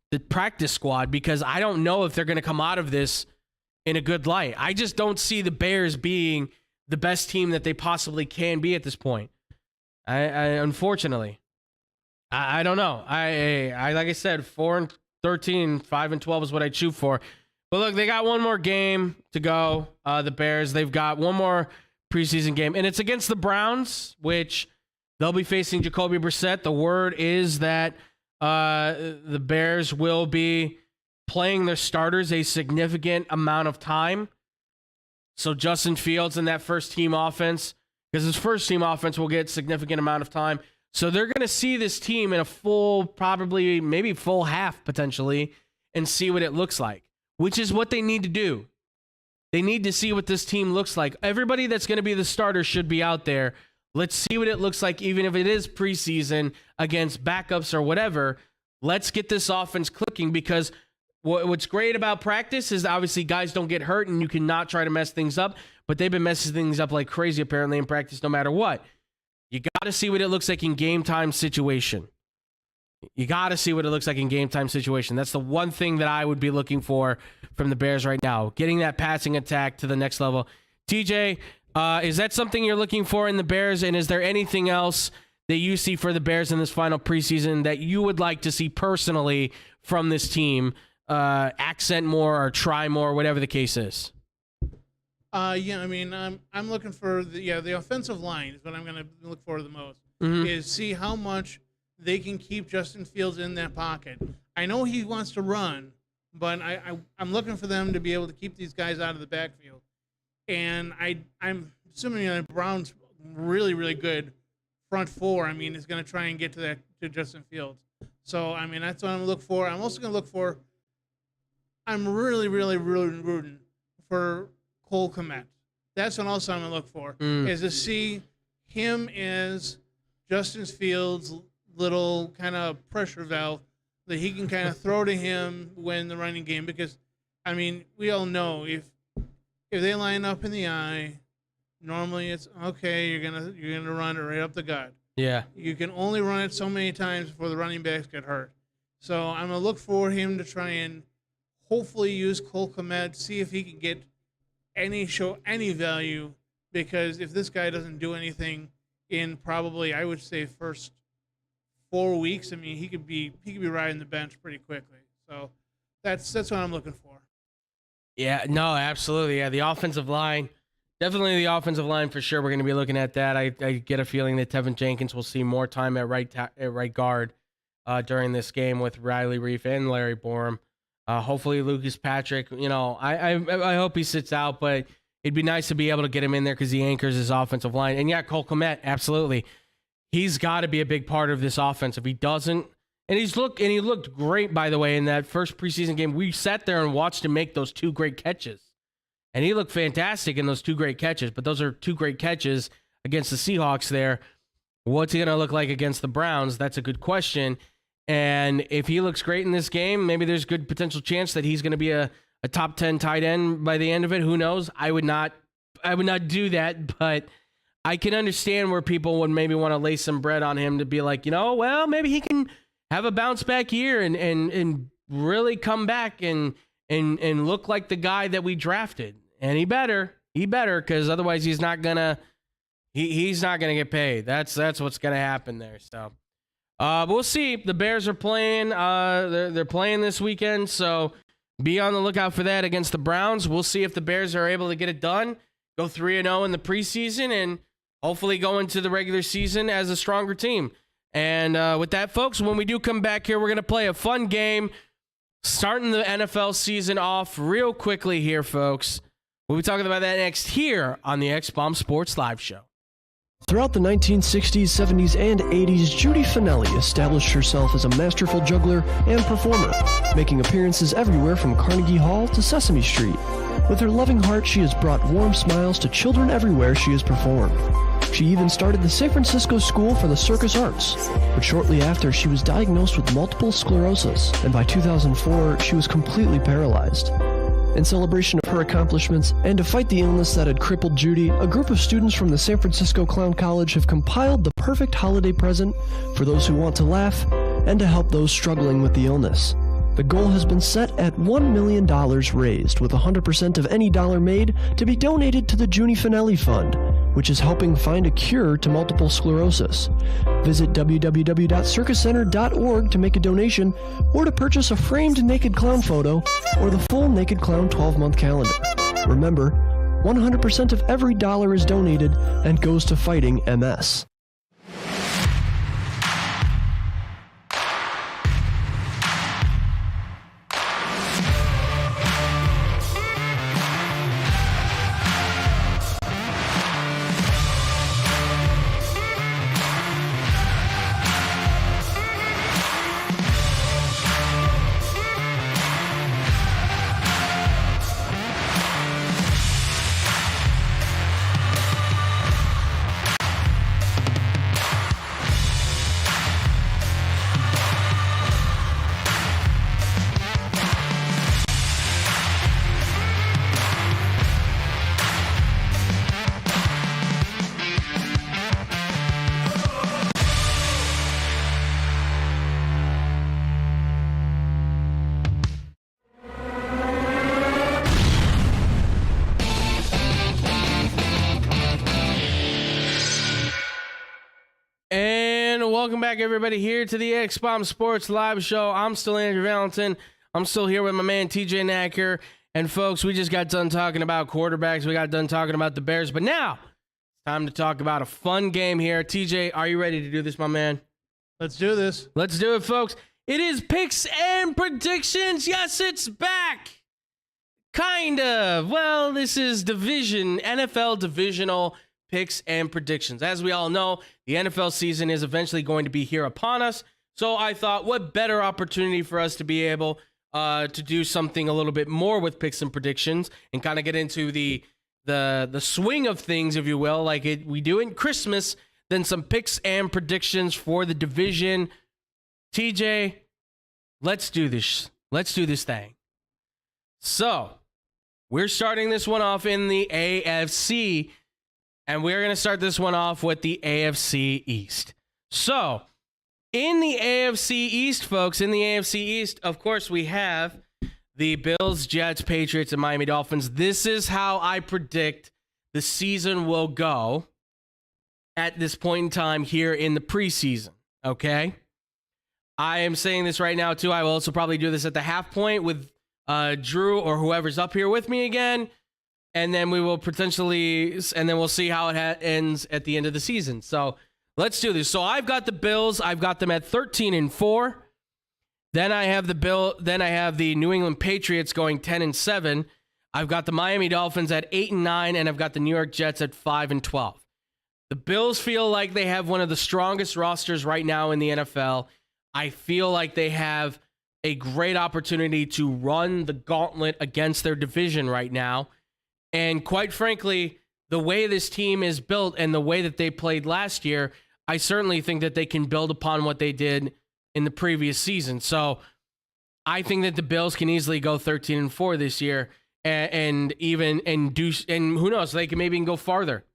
the practice squad, because I don't know if they're going to come out of this in a good light. I just don't see the Bears being the best team that they possibly can be at this point. I unfortunately, I don't know. I like I said, 4-13, 5-12 is what I shoot for. But look, they got one more game to go. The Bears, they've got one more preseason game, and it's against the Browns, which they'll be facing Jacoby Brissett. The word is that the Bears will be playing their starters a significant amount of time. So Justin Fields in that first team offense, because his first team offense will get significant amount of time. So they're going to see this team in a full, probably maybe full half potentially, and see what it looks like, which is what they need to do. They need to see what this team looks like. Everybody that's going to be the starter should be out there. Let's see what it looks like, even if it is preseason against backups or whatever. Let's get this offense clicking, because what's great about practice is obviously guys don't get hurt and you cannot try to mess things up, but they've been messing things up like crazy apparently in practice no matter what. You got to see what it looks like in game time situation. You got to see what it looks like in game time situation. That's the one thing that I would be looking for from the Bears right now, getting that passing attack to the next level. TJ, is that something you're looking for in the Bears? And is there anything else that you see for the Bears in this final preseason that you would like to see personally from this team? Accent more or try more, whatever the case is. Yeah, I mean, I'm looking for the offensive line is what I'm going to look for the most. Is see how much they can keep Justin Fields in that pocket. I know he wants to run, but I'm looking for them to be able to keep these guys out of the backfield. And I'm assuming the Browns really, really good front four. I mean, is going to try and get to Justin Fields. So I mean, that's what I'm going to look for. I'm also going to look for. I'm really, really, really rooting for Cole Kmet. That's what also I'm going to look for, is to see him as Justin Fields' little kind of pressure valve that he can kind of throw to him when the running game. Because, I mean, we all know if they line up in the eye, normally it's, okay, you're gonna run it right up the gut. Yeah. You can only run it so many times before the running backs get hurt. So I'm going to look for him to try and hopefully use Cole Kmet, see if he can get show any value, because if this guy doesn't do anything in probably, I would say, first 4 weeks, I mean, he could be riding the bench pretty quickly. So that's what I'm looking for. Yeah, no, absolutely. Yeah, the offensive line, definitely the offensive line for sure. We're going to be looking at that. I get a feeling that Tevin Jenkins will see more time at right guard during this game with Riley Reif and Larry Borum. Hopefully Lucas Patrick, I hope he sits out, but it'd be nice to be able to get him in there because he anchors his offensive line. And yeah, Cole Kmet, absolutely. He's got to be a big part of this offense. If he doesn't, and he looked great, by the way, in that first preseason game. We sat there and watched him make those 2 great catches. And he looked fantastic in those 2 great catches, but those are 2 great catches against the Seahawks there. What's he going to look like against the Browns? That's a good question. And if he looks great in this game, maybe there's good potential chance that he's going to be a top 10 tight end by the end of it. Who knows? I would not do that, but I can understand where people would maybe want to lay some bread on him to be like, well, maybe he can have a bounce back year and really come back and look like the guy that we drafted. And he better, because otherwise he's not gonna get paid. That's what's gonna happen there. So. We'll see. The Bears are playing. They're playing this weekend, so be on the lookout for that against the Browns. We'll see if the Bears are able to get it done, go 3-0 in the preseason, and hopefully go into the regular season as a stronger team. And with that, folks, when we do come back here, we're going to play a fun game, starting the NFL season off real quickly here, folks. We'll be talking about that next here on the X-Bomb Sports Live Show. Throughout the 1960s, 70s, and 80s, Judy Finelli established herself as a masterful juggler and performer, making appearances everywhere from Carnegie Hall to Sesame Street. With her loving heart, she has brought warm smiles to children everywhere she has performed. She even started the San Francisco School for the Circus Arts, but shortly after, she was diagnosed with multiple sclerosis, and by 2004, she was completely paralyzed. In celebration of her accomplishments and to fight the illness that had crippled Judy, a group of students from the San Francisco Clown College have compiled the perfect holiday present for those who want to laugh and to help those struggling with the illness. The goal has been set at $1 million raised, with 100% of any dollar made to be donated to the Judy Finelli Fund, which is helping find a cure to multiple sclerosis. Visit www.circuscenter.org to make a donation or to purchase a framed naked clown photo or the full Naked Clown 12-month calendar. Remember, 100% of every dollar is donated and goes to fighting MS. Welcome back, everybody, here to the X-Bomb Sports Live Show. I'm still Andrew Valentin. I'm still here with my man, TJ Nacker. And, folks, we just got done talking about quarterbacks. We got done talking about the Bears. But now, it's time to talk about a fun game here. TJ, are you ready to do this, my man? Let's do this. Let's do it, folks. It is Picks and Predictions. Yes, it's back. Kind of. Well, this is NFL divisional picks and predictions. As we all know, the NFL season is eventually going to be here upon us. So I thought, what better opportunity for us to be able to do something a little bit more with picks and predictions and kind of get into the swing of things, if you will, like we do in Christmas, then some picks and predictions for the division. TJ, let's do this. Let's do this thing. So we're starting this one off in the AFC. And we're going to start this one off with the AFC East. So, in the AFC East, folks, of course, we have the Bills, Jets, Patriots, and Miami Dolphins. This is how I predict the season will go at this point in time here in the preseason, okay? I am saying this right now, too. I will also probably do this at the half point with Drew or whoever's up here with me again. And then we will we'll see how it ends at the end of the season. So let's do this. So I've got the Bills. I've got them at 13-4. Then I have the New England Patriots going 10-7. I've got the Miami Dolphins at 8-9, and I've got the New York Jets at 5-12. The Bills feel like they have one of the strongest rosters right now in the NFL. I feel like they have a great opportunity to run the gauntlet against their division right now. And quite frankly, the way this team is built and the way that they played last year, I certainly think that they can build upon what they did in the previous season. So I think that the Bills can easily go 13-4 this year and who knows, they can maybe even go farther.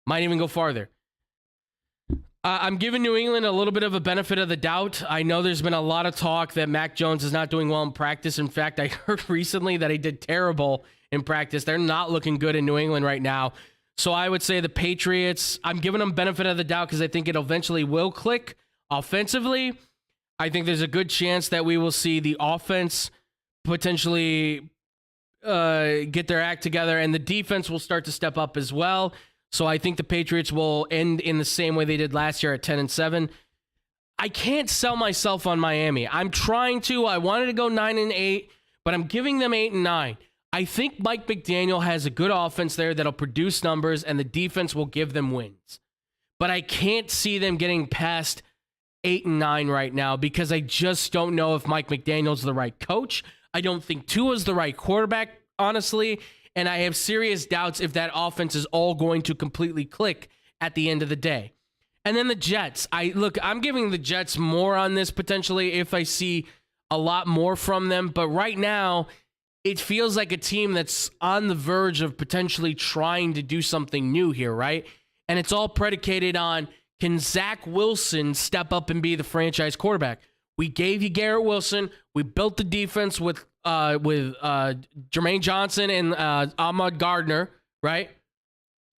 Might even go farther. I'm giving New England a little bit of a benefit of the doubt. I know there's been a lot of talk that Mac Jones is not doing well in practice. In fact, I heard recently that he did terrible in practice. They're not looking good in New England right now. So I would say the Patriots, I'm giving them benefit of the doubt because I think it eventually will click offensively. I think there's a good chance that we will see the offense potentially get their act together and the defense will start to step up as well. So I think the Patriots will end in the same way they did last year at 10-7. I can't sell myself on Miami. I'm trying to. I wanted to go 9-8, but I'm giving them 8-9. I think Mike McDaniel has a good offense there that'll produce numbers, and the defense will give them wins. but I can't see them getting past 8-9 right now because I just don't know if Mike McDaniel's the right coach. I don't think Tua's the right quarterback, honestly, and I have serious doubts if that offense is all going to completely click at the end of the day. And then the Jets. I'm giving the Jets more on this potentially if I see a lot more from them. But right now, it feels like a team that's on the verge of potentially trying to do something new here, right? And it's all predicated on, can Zach Wilson step up and be the franchise quarterback? We gave you Garrett Wilson. We built the defense with Jermaine Johnson and Ahmad Gardner, right?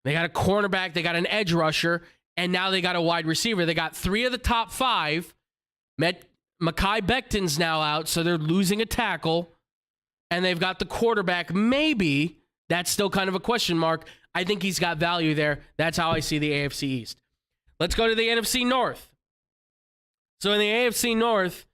They got a cornerback. They got an edge rusher. And now they got a wide receiver. They got 3 of the top 5. Mekhi Becton's now out, so they're losing a tackle. And they've got the quarterback. Maybe that's still kind of a question mark. I think he's got value there. That's how I see the AFC East. Let's go to the NFC North. So in the AFC North,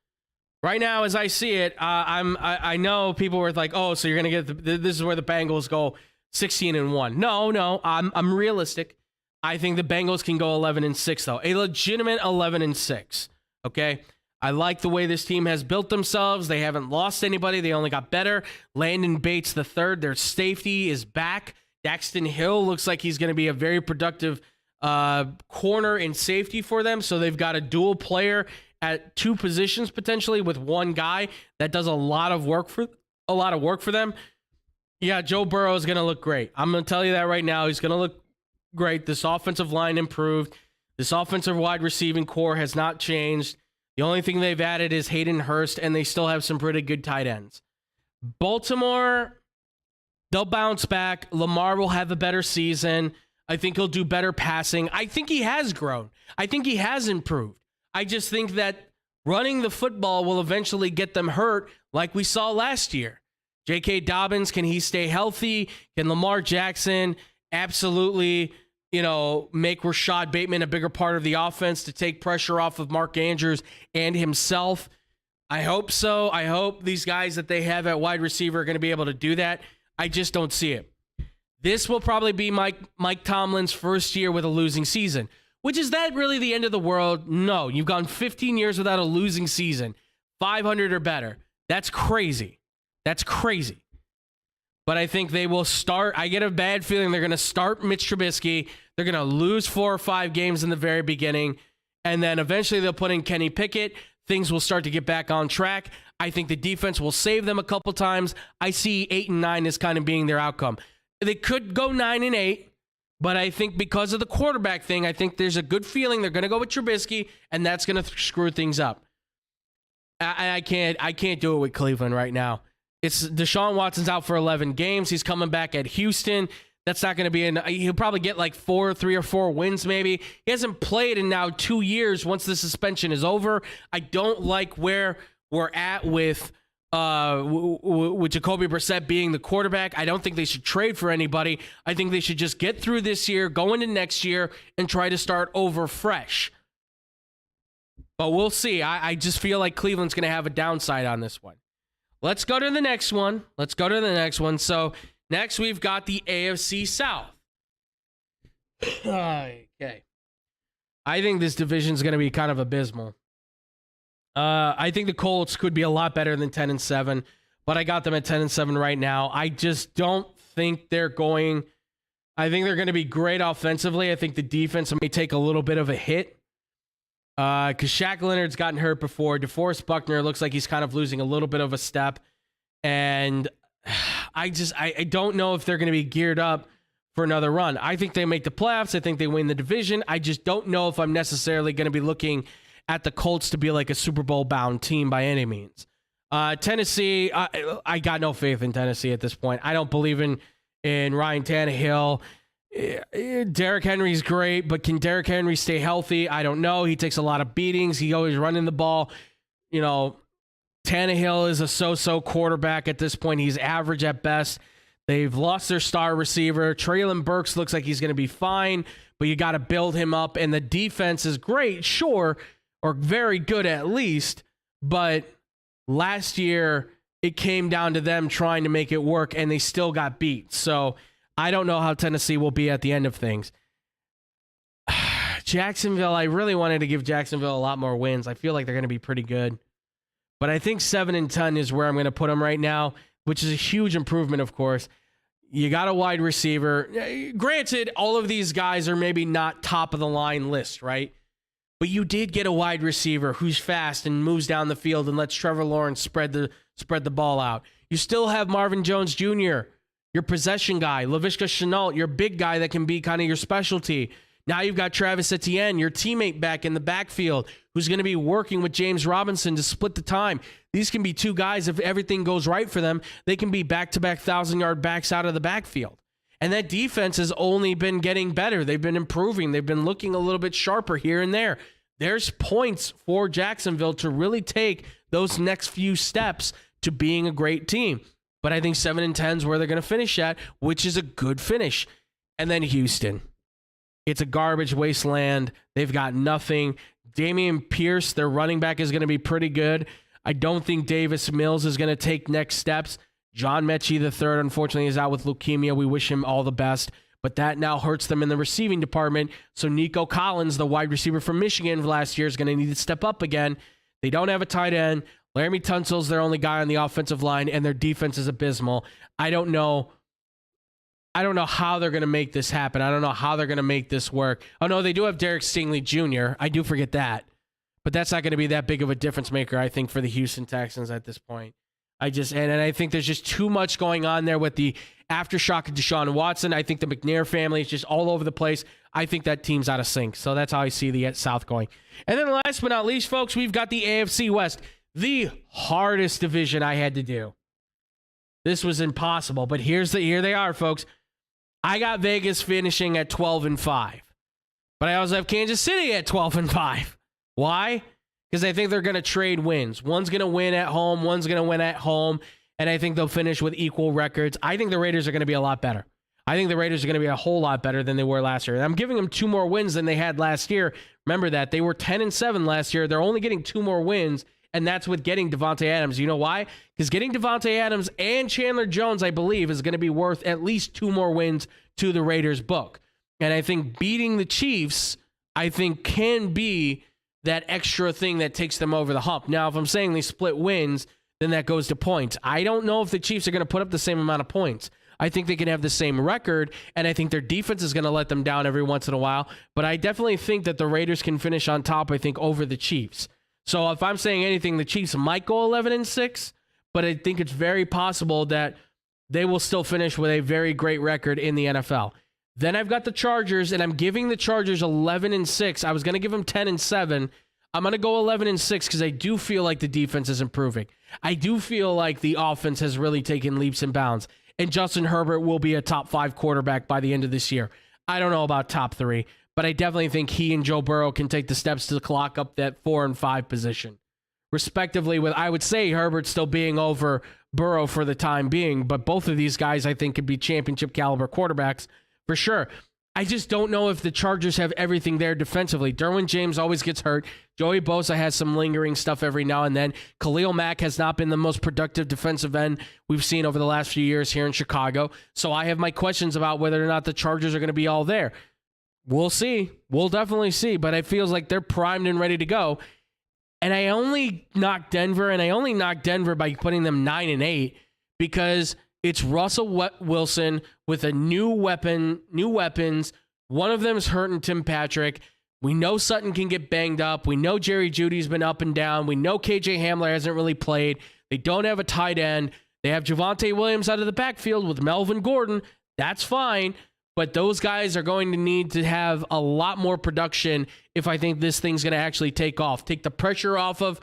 right now, as I see it, I know people were like, oh, so you're gonna get this is where the Bengals go 16-1. No, I'm realistic. I think the Bengals can go 11-6 though, a legitimate 11-6. Okay, I like the way this team has built themselves. They haven't lost anybody. They only got better. Landon Bates III, their safety, is back. Daxton Hill looks like he's going to be a very productive corner and safety for them. So they've got a dual player at 2 positions potentially with one guy that does a lot of work for them. Yeah, Joe Burrow is going to look great. I'm going to tell you that right now. He's going to look great. This offensive line improved. This offensive wide receiving core has not changed. The only thing they've added is Hayden Hurst, and they still have some pretty good tight ends. Baltimore, they'll bounce back. Lamar will have a better season. I think he'll do better passing. I think he has grown. I think he has improved. I just think that running the football will eventually get them hurt like we saw last year. J.K. Dobbins, can he stay healthy? Can Lamar Jackson absolutely, make Rashad Bateman a bigger part of the offense to take pressure off of Mark Andrews and himself? I hope so. I hope these guys that they have at wide receiver are going to be able to do that. I just don't see it. This will probably be Mike Tomlin's first year with a losing season. Which, is that really the end of the world? No. You've gone 15 years without a losing season. 500 or better. That's crazy. That's crazy. But I think they will start. I get a bad feeling they're going to start Mitch Trubisky. They're going to lose 4 or 5 games in the very beginning. And then eventually they'll put in Kenny Pickett. Things will start to get back on track. I think the defense will save them a couple times. I see 8-9 as kind of being their outcome. They could go 9-8. But I think because of the quarterback thing, I think there's a good feeling they're going to go with Trubisky, and that's going to screw things up. I can't do it with Cleveland right now. It's Deshaun Watson's out for 11 games. He's coming back at Houston. That's not going to be he'll probably get like 3 or 4 wins maybe. He hasn't played in now 2 years once the suspension is over. I don't like where we're at with Jacoby Brissett being the quarterback. I don't think they should trade for anybody. I think they should just get through this year, go into next year, and try to start over fresh. But we'll see. I just feel like Cleveland's going to have a downside on this one. Let's go to the next one. So next we've got the AFC South. Okay. I think this division is going to be kind of abysmal. I think the Colts could be a lot better than 10-7, but I got them at 10-7 right now. I just don't think they're going. I think they're going to be great offensively. I think the defense may take a little bit of a hit because Shaq Leonard's gotten hurt before. DeForest Buckner looks like he's kind of losing a little bit of a step, and I don't know if they're going to be geared up for another run. I think they make the playoffs. I think they win the division. I just don't know if I'm necessarily going to be looking at the Colts to be like a Super Bowl bound team by any means. Tennessee, I got no faith in Tennessee at this point. I don't believe in Ryan Tannehill. Derrick Henry's great, but can Derrick Henry stay healthy? I don't know. He takes a lot of beatings. He always running the ball. Tannehill is a so-so quarterback at this point. He's average at best. They've lost their star receiver. Treylon Burks looks like he's going to be fine, but you got to build him up. And the defense is great, sure, or very good at least, but last year it came down to them trying to make it work, and they still got beat. So I don't know how Tennessee will be at the end of things. Jacksonville, I really wanted to give Jacksonville a lot more wins. I feel like they're going to be pretty good. But I think 7-10 is where I'm going to put them right now, which is a huge improvement, of course. You got a wide receiver. Granted, all of these guys are maybe not top of the line list, right? But you did get a wide receiver who's fast and moves down the field and lets Trevor Lawrence spread the ball out. You still have Marvin Jones Jr., your possession guy, Laviska Shenault, your big guy that can be kind of your specialty. Now you've got Travis Etienne, your teammate back in the backfield, who's going to be working with James Robinson to split the time. These can be two guys, if everything goes right for them, they can be back-to-back 1,000-yard backs out of the backfield. And that defense has only been getting better. They've been improving. They've been looking a little bit sharper here and there. There's points for Jacksonville to really take those next few steps to being a great team. But I think 7-10 is where they're going to finish at, which is a good finish. And then Houston. It's a garbage wasteland. They've got nothing. Dameon Pierce, their running back, is going to be pretty good. I don't think Davis Mills is going to take next steps. John Mechie III, unfortunately, is out with leukemia. We wish him all the best. But that now hurts them in the receiving department. So Nico Collins, the wide receiver from Michigan last year, is going to need to step up again. They don't have a tight end. Laramie Tunsil's their only guy on the offensive line, and their defense is abysmal. I don't know how they're going to make this happen. I don't know how they're going to make this work. Oh, no, they do have Derek Stingley Jr. I do forget that. But that's not going to be that big of a difference maker, I think, for the Houston Texans at this point. And I think there's just too much going on there with the aftershock of Deshaun Watson. I think the McNair family is just all over the place. I think that team's out of sync. So that's how I see the South going. And then last but not least, folks, we've got the AFC West, the hardest division I had to do. This was impossible, but here they are, folks. I got Vegas finishing at 12-5, but I also have Kansas City at 12-5. Why? Because I think they're going to trade wins. One's going to win at home, one's going to win at home, and I think they'll finish with equal records. I think the Raiders are going to be a lot better. I think the Raiders are going to be a whole lot better than they were last year. And I'm giving them 2 more wins than they had last year. Remember that. They were 10-7 last year. They're only getting 2 more wins, and that's with getting Devontae Adams. You know why? Because getting Devontae Adams and Chandler Jones, I believe, is going to be worth at least 2 more wins to the Raiders' book. And I think beating the Chiefs, I think, can be that extra thing that takes them over the hump. Now, if I'm saying they split wins, then that goes to points. I don't know if the Chiefs are going to put up the same amount of points. I think they can have the same record, and I think their defense is going to let them down every once in a while. But I definitely think that the Raiders can finish on top, I think, over the Chiefs. So if I'm saying anything, the Chiefs might go 11-6, but I think it's very possible that they will still finish with a very great record in the NFL. Then I've got the Chargers, and I'm giving the Chargers 11-6. I was going to give them 10-7. I'm going to go 11-6 because I do feel like the defense is improving. I do feel like the offense has really taken leaps and bounds, and Justin Herbert will be a top 5 quarterback by the end of this year. I don't know about top 3, but I definitely think he and Joe Burrow can take the steps to clock up that 4 and 5 position, respectively, with, I would say, Herbert still being over Burrow for the time being, but both of these guys I think could be championship caliber quarterbacks for sure. I just don't know if the Chargers have everything there defensively. Derwin James always gets hurt. Joey Bosa has some lingering stuff every now and then. Khalil Mack has not been the most productive defensive end we've seen over the last few years here in Chicago. So I have my questions about whether or not the Chargers are going to be all there. We'll see. We'll definitely see. But it feels like they're primed and ready to go. And I only knocked Denver, by putting them 9-8 because it's Russell Wilson with a new weapons. One of them is hurting Tim Patrick. We know Sutton can get banged up. We know Jerry Jeudy's been up and down. We know KJ Hamler hasn't really played. They don't have a tight end. They have Javonte Williams out of the backfield with Melvin Gordon. That's fine. But those guys are going to need to have a lot more production if I think this thing's going to actually take off. Take the pressure off of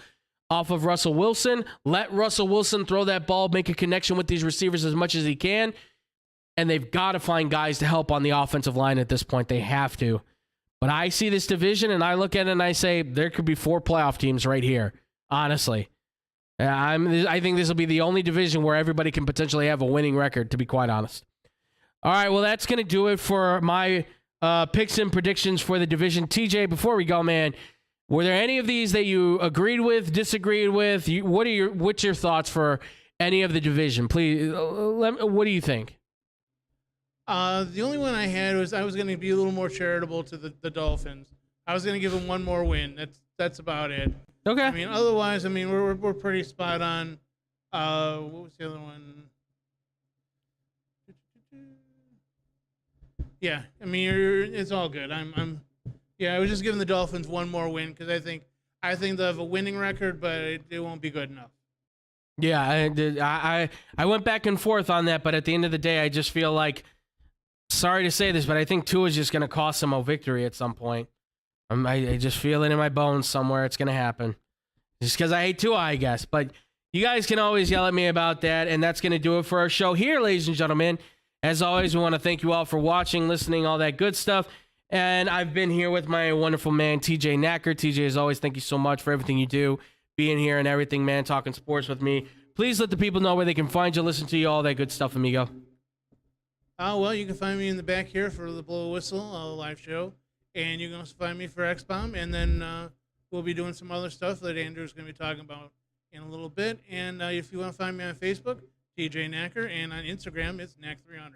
Russell Wilson. Let Russell Wilson throw that ball, make a connection with these receivers as much as he can. And they've got to find guys to help on the offensive line at this point. They have to. But I see this division, and I look at it, and I say there could be 4 playoff teams right here, honestly. I think this will be the only division where everybody can potentially have a winning record, to be quite honest. All right, well, that's going to do it for my picks and predictions for the division. TJ, before we go, man, were there any of these that you agreed with, disagreed with? What's your thoughts for any of the division? Please, what do you think? The only one I had was I was going to be a little more charitable to the Dolphins. I was gonna give them one more win. That's about it. Okay. I mean, otherwise, I mean, we're pretty spot on. What was the other one? Yeah, I mean, it's all good. Yeah, I was just giving the Dolphins one more win because I think they'll have a winning record, but it won't be good enough. Yeah, I went back and forth on that, but at the end of the day, I just feel like, sorry to say this, but I think Tua is just going to cost them a victory at some point. I just feel it in my bones somewhere. It's going to happen. Just because I hate Tua, I guess. But you guys can always yell at me about that, and that's going to do it for our show here, ladies and gentlemen. As always, we want to thank you all for watching, listening, all that good stuff. And I've been here with my wonderful man, TJ Knacker. TJ, as always, thank you so much for everything you do, being here and everything, man, talking sports with me. Please let the people know where they can find you, listen to you, all that good stuff, amigo. Well, you can find me in the back here for the Blow Whistle live show. And you can also find me for XBomb. And then we'll be doing some other stuff that Andrew's going to be talking about in a little bit. And if you want to find me on Facebook, TJ Knacker. And on Instagram, it's Knack300.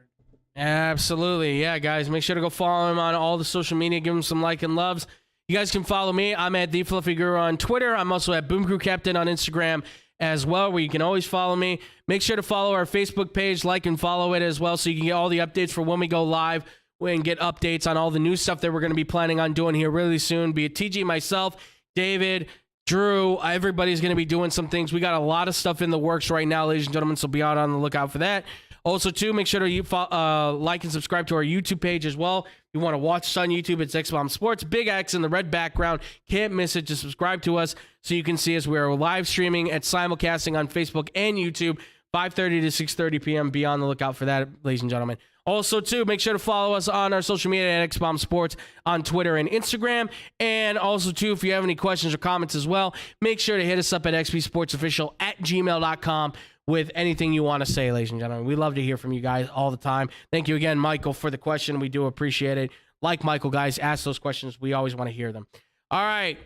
Absolutely. Yeah, guys, make sure to go follow him on all the social media. Give him some like and loves. You guys can follow me. I'm at The Fluffy Guru on Twitter. I'm also at Boom Crew Captain on Instagram as well, where you can always follow me. Make sure to follow our Facebook page, like and follow it as well, so you can get all the updates for when we go live and get updates on all the new stuff that we're going to be planning on doing here really soon. Be it TG, myself, David, Drew, everybody's going to be doing some things. We got a lot of stuff in the works right now, ladies and gentlemen, so be out on the lookout for that. Also, too, make sure to like and subscribe to our YouTube page as well. If you want to watch us on YouTube, it's XBomb Sports. Big X in the red background. Can't miss it. Just subscribe to us so you can see us. We are live streaming and simulcasting on Facebook and YouTube, 5:30 to 6:30 p.m. Be on the lookout for that, ladies and gentlemen. Also, too, make sure to follow us on our social media at XBomb Sports on Twitter and Instagram. And also, too, if you have any questions or comments as well, make sure to hit us up at xbsportsofficial@gmail.com with anything you want to say, ladies and gentlemen. We love to hear from you guys all the time. Thank you again, Michael, for the question. We do appreciate it. Like Michael, guys, ask those questions. We always want to hear them. All right.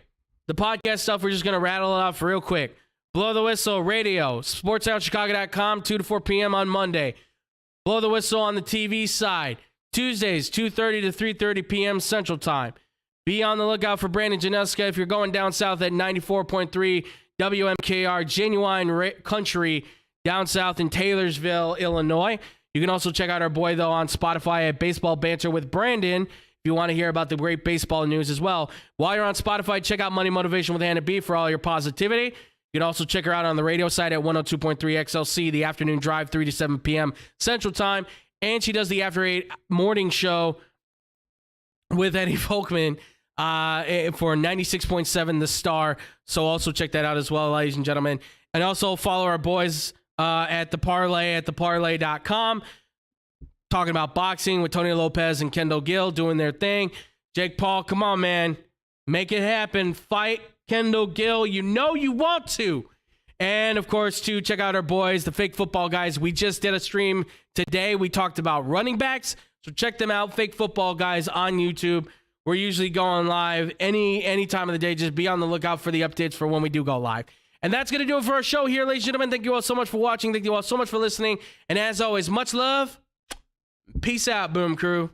The podcast stuff, we're just going to rattle it off real quick. Blow the Whistle Radio, sportsoutchicago.com, 2 to 4 p.m. on Monday. Blow the Whistle on the TV side, Tuesdays, 2:30 to 3:30 p.m. Central Time. Be on the lookout for Brandon Janeska if you're going down south at 94.3 WMKR, Genuine Country, down south in Taylorsville, Illinois. You can also check out our boy, though, on Spotify at Baseball Banter with Brandon if you want to hear about the great baseball news as well. While you're on Spotify, check out Money Motivation with Hannah B for all your positivity. You can also check her out on the radio side at 102.3 XLC, the afternoon drive, 3 to 7 p.m. Central Time. And she does the After 8 morning show with Eddie Folkman for 96.7 The Star. So also check that out as well, ladies and gentlemen. And also follow our boys at The Parlay at theparlay.com. Talking about boxing with Tony Lopez and Kendall Gill doing their thing. Jake Paul, come on, man. Make it happen. Fight Kendall Gill. You know you want to. And, of course, to check out our boys, the Fake Football Guys. We just did a stream today. We talked about running backs. So check them out, Fake Football Guys on YouTube. We're usually going live any time of the day. Just be on the lookout for the updates for when we do go live. And that's going to do it for our show here, ladies and gentlemen. Thank you all so much for watching. Thank you all so much for listening. And as always, much love. Peace out, Boom Crew.